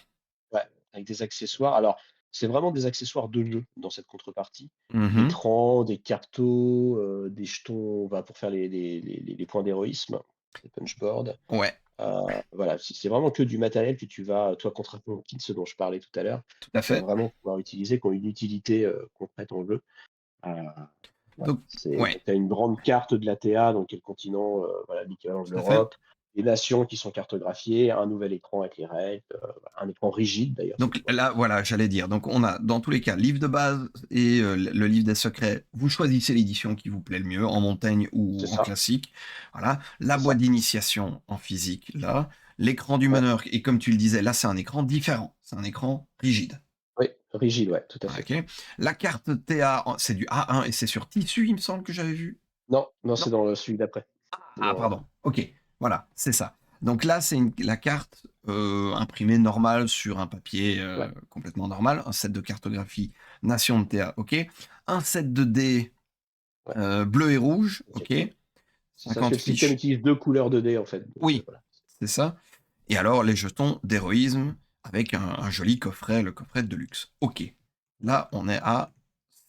Ouais, avec des accessoires. Alors, c'est vraiment des accessoires de jeu dans cette contrepartie. Mhm. L'écran, des cartos, des jetons, bah, pour faire les points d'héroïsme, les punchboards. Ouais, Voilà, c'est vraiment que du matériel que tu vas, toi, contrairement aux kits, ce dont je parlais tout à l'heure, tout à tu vas fait. vraiment pouvoir utiliser, qui ont une utilité, concrète en jeu. Heu, voilà, Donc, c'est ouais, donc tu as une grande carte de l'ATA, donc qui est le continent, voilà, l'équivalent de tout à fait. l'Europe, les nations qui sont cartographiées, un nouvel écran avec les règles, un écran rigide d'ailleurs cette Donc fois. là, voilà, j'allais dire. Donc on a dans tous les cas livre de base et le livre des secrets. Vous choisissez l'édition qui vous plaît le mieux, en montagne C'est ou en ça, classique. Voilà. La c'est boîte ça. d'initiation en physique, là. L'écran du Ouais, meneur, et comme tu le disais, là c'est un écran différent. C'est un écran rigide. oui, rigide, ouais, tout à fait. Ok. La carte TA, c'est du A1 et c'est sur tissu, il me semble que j'avais vu. Non, non, Non. c'est dans le celui d'après. C'est Ah, dans pardon. OK, voilà, c'est ça. Donc là, c'est la carte, imprimée normale sur un papier, ouais, complètement normal, un set de cartographie nation de Théa, OK. Un set de dés, ouais, bleu et rouge, OK. OK. C'est ça, parce que 50 le système fiches, utilise 2 couleurs de dés en fait, donc oui, voilà. c'est ça. Et alors les jetons d'héroïsme avec un joli coffret, le coffret de luxe. OK. Là, on est à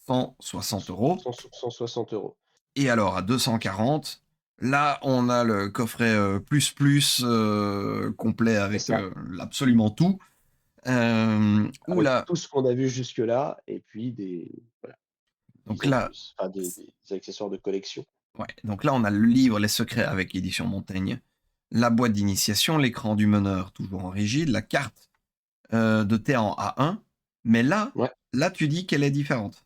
160 €. 160 €. Et alors à 240, là, on a le coffret, plus, complet C'est avec, ça, absolument tout. Où avec là tout ce qu'on a vu jusque-là et puis voilà, donc des là actus enfin des accessoires de collection. ouais, donc là, on a le livre Les secrets avec édition Montaigne, la boîte d'initiation, l'écran du meneur toujours en rigide, la carte, de thé en A1. Mais Ouais. là, tu dis qu'elle est différente?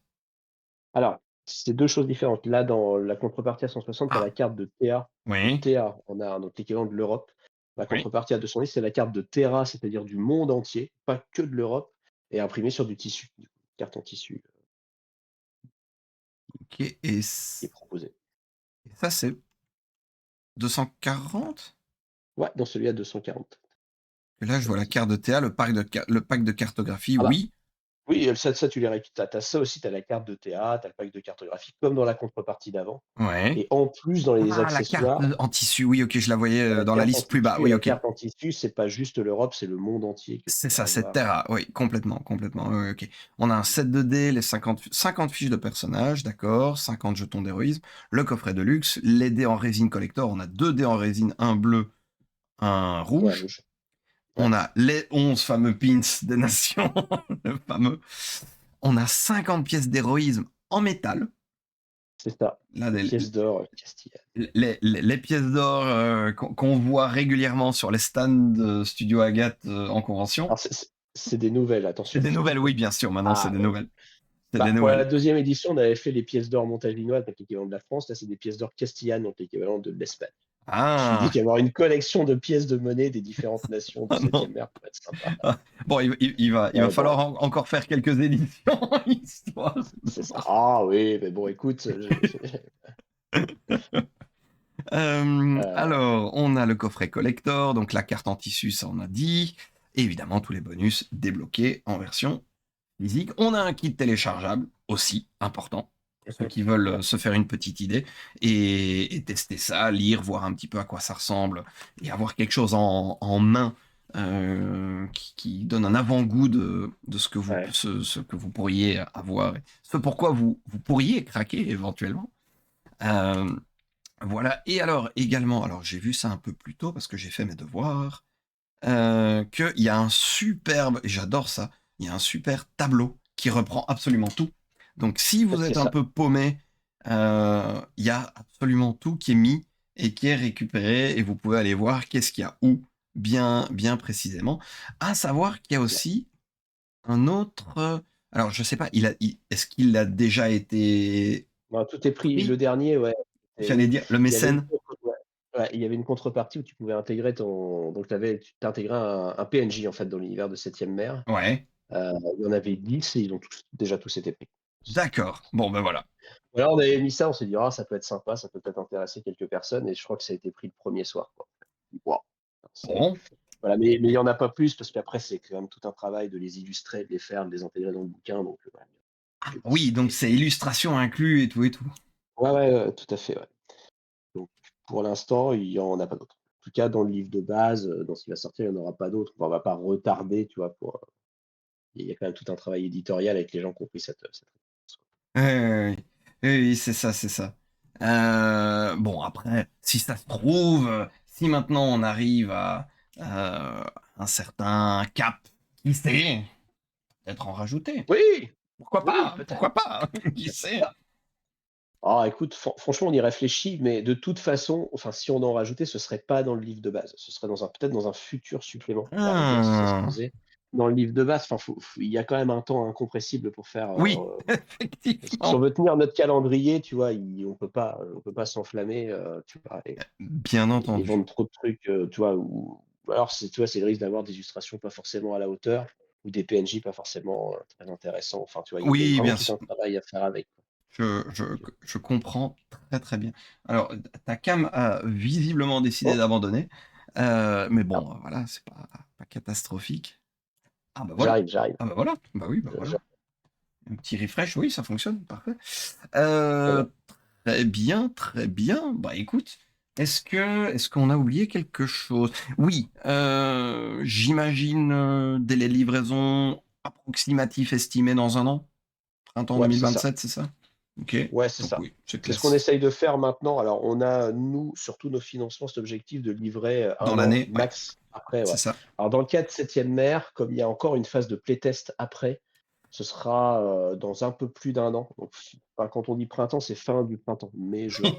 Alors, c'est 2 choses différentes. Là, dans la contrepartie à 160, tu as la Ah, carte de TA. Donc oui, TA, on a donc l'équivalent de l'Europe. La Oui. contrepartie à 210, c'est la carte de Terra, c'est-à-dire du monde entier, pas que de l'Europe, et imprimée sur du tissu, du coup, carte en tissu, OK et qui est proposée. ça, c'est 240? Ouais, dans celui à 240. Et là, je vois la Effectivement. carte de TA, le pack de cartographie, Ah bah, oui. oui, ça tu les récu tu ça aussi, tu as la carte de TA, tu as le pack de cartographie comme dans la contrepartie d'avant, Ouais. et en plus dans les Ah, la carte, accessoires, en tissu, oui, OK, je la voyais, tu as la dans la carte en liste plus bas. tissu, et Oui, la OK. carte en tissu, c'est pas juste l'Europe, c'est le monde entier que tu C'est peux ça, c'est avoir, Terra, oui, complètement, complètement, oui, oui, OK. On a un set de dés, les 50 fiches de personnages, d'accord, 50 jetons d'héroïsme, le coffret de luxe, les dés en résine collector, on a 2 dés en résine, un bleu, un ouais, rouge. rouge. Ouais, On a les 11 fameux pins des nations, le fameux. On a 50 pièces d'héroïsme en métal. c'est ça, Là, les pièces d'or, Castilla. les pièces d'or qu'on voit régulièrement sur les stands de Studio Agathe en convention. Alors c'est des nouvelles, C'est attention. des nouvelles, oui, bien sûr, maintenant c'est Ah des oui. nouvelles. C'est des Bah, pour la nouvelles. deuxième édition, on avait fait les pièces d'or montaginoises, donc l'équivalent de la France. Là, c'est des pièces d'or castillanes, donc l'équivalent de l'Espagne. Je me suis dit Ah, qu'avoir une collection de pièces de monnaie des différentes nations du ah non. 7e ère pourrait être sympa. Ah. Bon, il va Ouais, falloir bon, encore faire quelques éditions, histoire. c'est ça. Ah oui, mais bon, écoute, heu, Alors, on a le coffret collector, donc la carte en tissu, ça on a dit. Et évidemment, tous les bonus débloqués en version physique. On a un kit téléchargeable aussi, important, pour ceux qui veulent ouais, se faire une petite idée et tester ça, lire, voir un petit peu à quoi ça ressemble et avoir quelque chose en main qui donne un avant-goût de ouais, ce que vous pourriez avoir, ce pourquoi vous pourriez craquer éventuellement. Euh, voilà. Et alors, également, alors j'ai vu ça un peu plus tôt parce que j'ai fait mes devoirs, qu'il y a un superbe, et j'adore ça, il y a un super tableau qui reprend absolument tout. Donc si vous c'est êtes un ça. peu paumé, il y a absolument tout qui est mis et qui est récupéré et vous pouvez aller voir qu'est-ce qu'il y a où, bien, bien précisément. À savoir qu'il y a aussi un autre. Alors je sais pas, est-ce qu'il a déjà été Non, tout est pris. Le pris? dernier, ouais, et J'allais oui, dire le il y avait une mécène. ouais, ouais, il y avait une contrepartie où tu pouvais intégrer ton donc tu t'intégrais un PNJ, en fait, dans l'univers de 7e ère. Ouais, Il y en avait 10 et ils ont tous été pris. d'accord. Bon ben voilà. Voilà, on avait mis ça, on s'est dit: «Ah, ça peut être sympa, ça peut peut-être intéresser quelques personnes», et je crois que ça a été pris le premier soir, quoi. Waouh! C'est Bon. voilà, mais il y en a pas plus parce qu'après c'est quand même tout un travail de les illustrer, de les faire, de les intégrer dans le bouquin, donc ouais, plus Oui, donc c'est c'est illustration inclus et tout et tout. ouais, ouais, tout à fait, ouais. Donc pour l'instant, il y en a pas d'autres. En tout cas, dans le livre de base, dans ce qui va sortir, il y en aura pas d'autres. Enfin, on va pas retarder, tu vois, pour, il y a quand même tout un travail éditorial avec les gens qui ont pris cette Oui, oui, oui. Oui, oui, c'est ça, c'est ça. Bon, après, si ça se trouve, si maintenant on arrive à un certain cap, qui sait, peut-être en rajouter. oui! Pourquoi Oui, pas? peut-être. Pourquoi pas? Qui sait? Ah écoute, franchement, on y réfléchit, mais de toute façon, enfin, si on en rajoutait, ce serait pas dans le livre de base. Ce serait dans un peut-être dans un futur supplément, à la rigueur, si ça se Ah, faisait. Dans le livre de base, enfin, il y a quand même un temps incompressible pour faire, oui, si on effectivement. veut tenir notre calendrier, tu vois, on peut pas s'enflammer, tu vois, Bien et entendu. vendre trop de trucs, tu vois, ou alors tu vois, c'est le risque d'avoir des illustrations pas forcément à la hauteur ou des PNJ pas forcément, très intéressants. Enfin, tu vois, il y a Oui, vraiment bien tout sûr. un travail à faire avec, quoi. Je, je, Donc, je comprends très très bien. Alors, ta cam a visiblement décidé oh, d'abandonner, mais ah, bon, voilà, c'est pas catastrophique. Ah bah voilà. j'arrive. Ah bah voilà. Bah oui, bah Je voilà. Un petit refresh, oui, ça fonctionne, parfait. très Euh, bien. très bien, très bien. Bah écoute, est-ce qu'on a oublié quelque chose? Oui, j'imagine délai de livraison approximatif estimé dans un an, printemps Ouais, c'est ça. 2027, c'est ça? Ok. Ouais, c'est Donc ça. oui, c'est C'est ce qu'on classe. essaye de faire maintenant. Alors, on a, nous, sur tous nos financements, cet objectif de livrer, Dans 1 an l'année, ouais, max après, c'est ouais. ça. Alors dans le cas de 7e ère, comme il y a encore une phase de playtest après, ce sera, dans un peu plus d'1 an. Donc enfin, quand on dit printemps, c'est fin du printemps, mai, juin.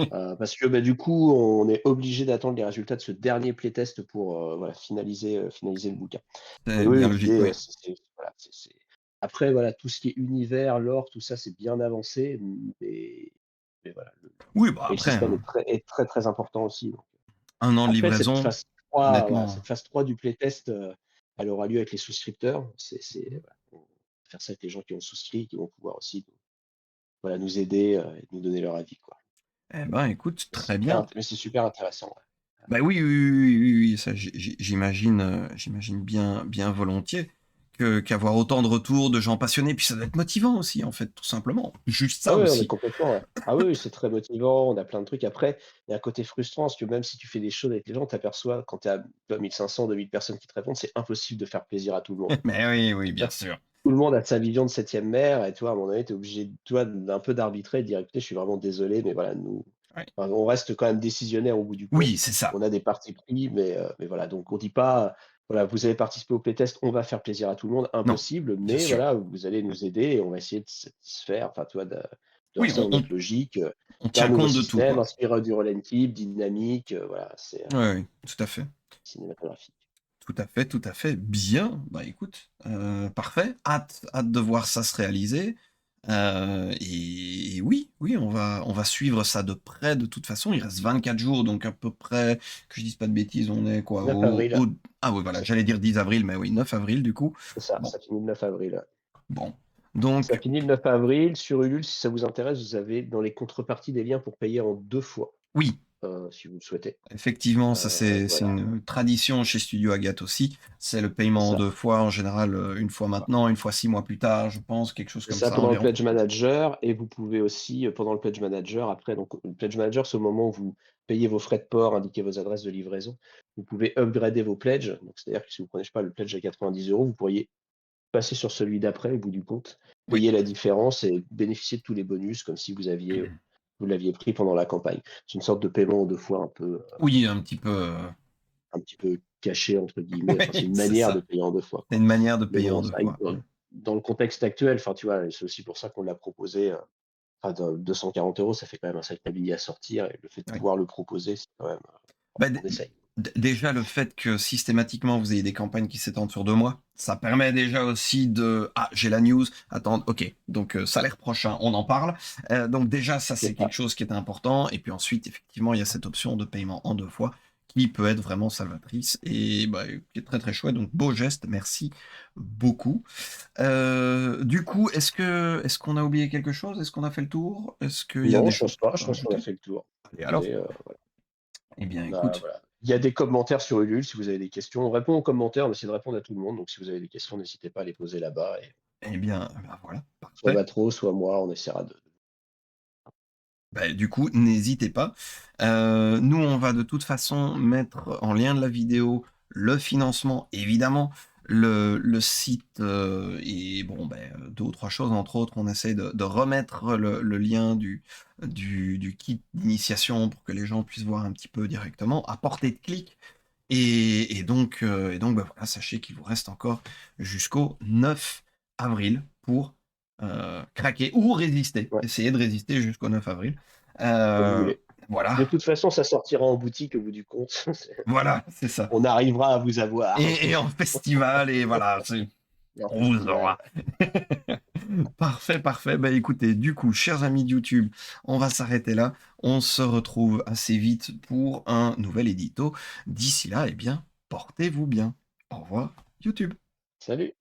Parce que, bah, du coup, on est obligé d'attendre les résultats de ce dernier playtest pour, voilà, finaliser le bouquin. Mais C'est oui, bien oui, logique, l'idée, oui. c'est voilà, après voilà, tout ce qui est univers, lore, tout ça, c'est bien avancé, mais voilà, Oui, bah et le après, système est très, très important aussi, donc un an de après cette livraison. phase 3, voilà, honnêtement. cette phase 3 du playtest, elle aura lieu avec les souscripteurs. Voilà, on va faire ça avec les gens qui ont souscrit, qui vont pouvoir aussi, voilà, nous aider, et nous donner leur avis, quoi. Eh ben, écoute, très bien. Mais c'est super intéressant, ouais. Bah, oui, oui, oui, oui, oui, oui, ça j'imagine, j'imagine bien volontiers qu'avoir autant de retours de gens passionnés, puis ça doit être motivant aussi, en fait, tout simplement. Juste Ah ça ouais, on est aussi. complètement, ouais. Ah oui, oui, c'est très motivant, on a plein de trucs. Après, il y a un côté frustrant, parce que même si tu fais des choses avec les gens, tu aperçois quand tu es à 1 500-2 000 personnes qui te répondent, c'est impossible de faire plaisir à tout le monde. Mais oui, oui, bien C'est-à-dire que sûr. tout le monde a sa vision de septième mer et toi, à un moment donné, tu es obligé, toi, d'un peu d'arbitrer et de dire: «Écoutez, je suis vraiment désolé, mais voilà, nous» Ouais. enfin, on reste quand même décisionnaire au bout du Oui, compte. c'est ça. On a des partis pris, mais voilà, donc on dit pas: «Voilà, vous avez participé au playtest, on va faire plaisir à tout le monde», Non, impossible, bien mais sûr. voilà, vous allez nous aider et on va essayer de satisfaire, enfin, tu vois, de Oui, rester dans notre logique, on faire un tient nouveau compte de tout, système, quoi. inspiré du Roll and Keep, dynamique, voilà, c'est, Oui, oui, tout à fait. cinématographique. Tout à fait, tout à fait. Bien, bah, écoute, parfait. Hâte de voir ça se réaliser. Et oui, oui, on va suivre ça de près de toute façon. Il reste 24 jours, donc à peu près, que je dise pas de bêtises, on est quoi? 9 avril, Ah oui, voilà, ça j'allais dire 10 avril, mais oui, 9 avril du coup. c'est ça, Bon, ça finit le 9 avril, ouais. bon. Ça Donc finit le 9 avril. Sur Ulule, si ça vous intéresse, vous avez dans les contreparties des liens pour payer en 2 fois, oui, si vous le souhaitez. effectivement, ça c'est Voilà, une tradition chez Studio Agathe aussi. C'est le paiement c'est en ça. 2 fois, en général, 1 fois maintenant, 1 fois 6 mois plus tard, je pense, quelque chose C'est comme ça ça pendant le environ. Pledge Manager et vous pouvez aussi, pendant le Pledge Manager après donc le Pledge Manager, c'est au moment où vous payez vos frais de port, indiquez vos adresses de livraison. Vous pouvez upgrader vos pledges, donc c'est-à-dire que si vous prenez, je sais pas, le pledge à 90 €, vous pourriez passer sur celui d'après au bout du compte, Oui. payer la différence et bénéficier de tous les bonus comme si vous l'aviez pris pendant la campagne. C'est une sorte de paiement en 2 fois Oui, un petit peu, un petit peu «caché» entre guillemets, enfin c'est oui, une c'est manière de ça. payer en 2 fois, C'est quoi. une manière de Mais payer en bon, 2 c'est vrai que fois. Mmh. dans le contexte actuel, enfin tu vois, c'est aussi pour ça qu'on l'a proposé, enfin de 240 €, ça fait quand même un sacré billet à sortir et le fait de Oui. pouvoir le proposer, c'est quand même, Bah, on essaye. déjà le fait que systématiquement vous ayez des campagnes qui s'étendent sur 2 mois, ça permet déjà aussi de: «Ah, j'ai la news, attends, OK, donc salaire prochain, on en parle». Donc déjà ça C'est c'est quelque ça. chose qui est important et puis ensuite effectivement il y a cette option de paiement en 2 fois qui peut être vraiment salvatrice et bah, qui est très, très chouette donc beau geste, merci beaucoup. Du coup, est-ce qu'on a oublié quelque chose? Est-ce qu'on a fait le tour? Est-ce qu'il y a Non, des je choses pense pas, à je pense qu'on a rajouter? fait le tour. Allez alors. Mais, Eh bien on a écoute, voilà. Il y a des commentaires sur Ulule si vous avez des questions. On répond aux commentaires, on essaie de répondre à tout le monde, donc si vous avez des questions, n'hésitez pas à les poser là-bas et eh bien, bah, voilà, soit parfait. Matro, soit moi, on essaiera de Bah, du coup, n'hésitez pas. Nous, on va de toute façon mettre en lien de la vidéo le financement, évidemment, le site, et bon, beh, 2 ou 3 choses, entre autres, on essaie de remettre le lien du kit d'initiation pour que les gens puissent voir un petit peu directement, à portée de clic et donc, bah, voilà, sachez qu'il vous reste encore jusqu'au 9 avril pour, craquer ou résister. ouais, Essayez de résister jusqu'au 9 avril. comme vous Heu, voulez. De voilà, toute façon, ça sortira en boutique au bout du compte. voilà, c'est ça On arrivera à vous avoir. et en festival et voilà, c'est Et en on vous festival, aura. Parfait, parfait. Bah, écoutez, du coup, chers amis de YouTube, on va s'arrêter là. On se retrouve assez vite pour un nouvel édito. D'ici là, eh bien, portez-vous bien. Au revoir, YouTube. salut!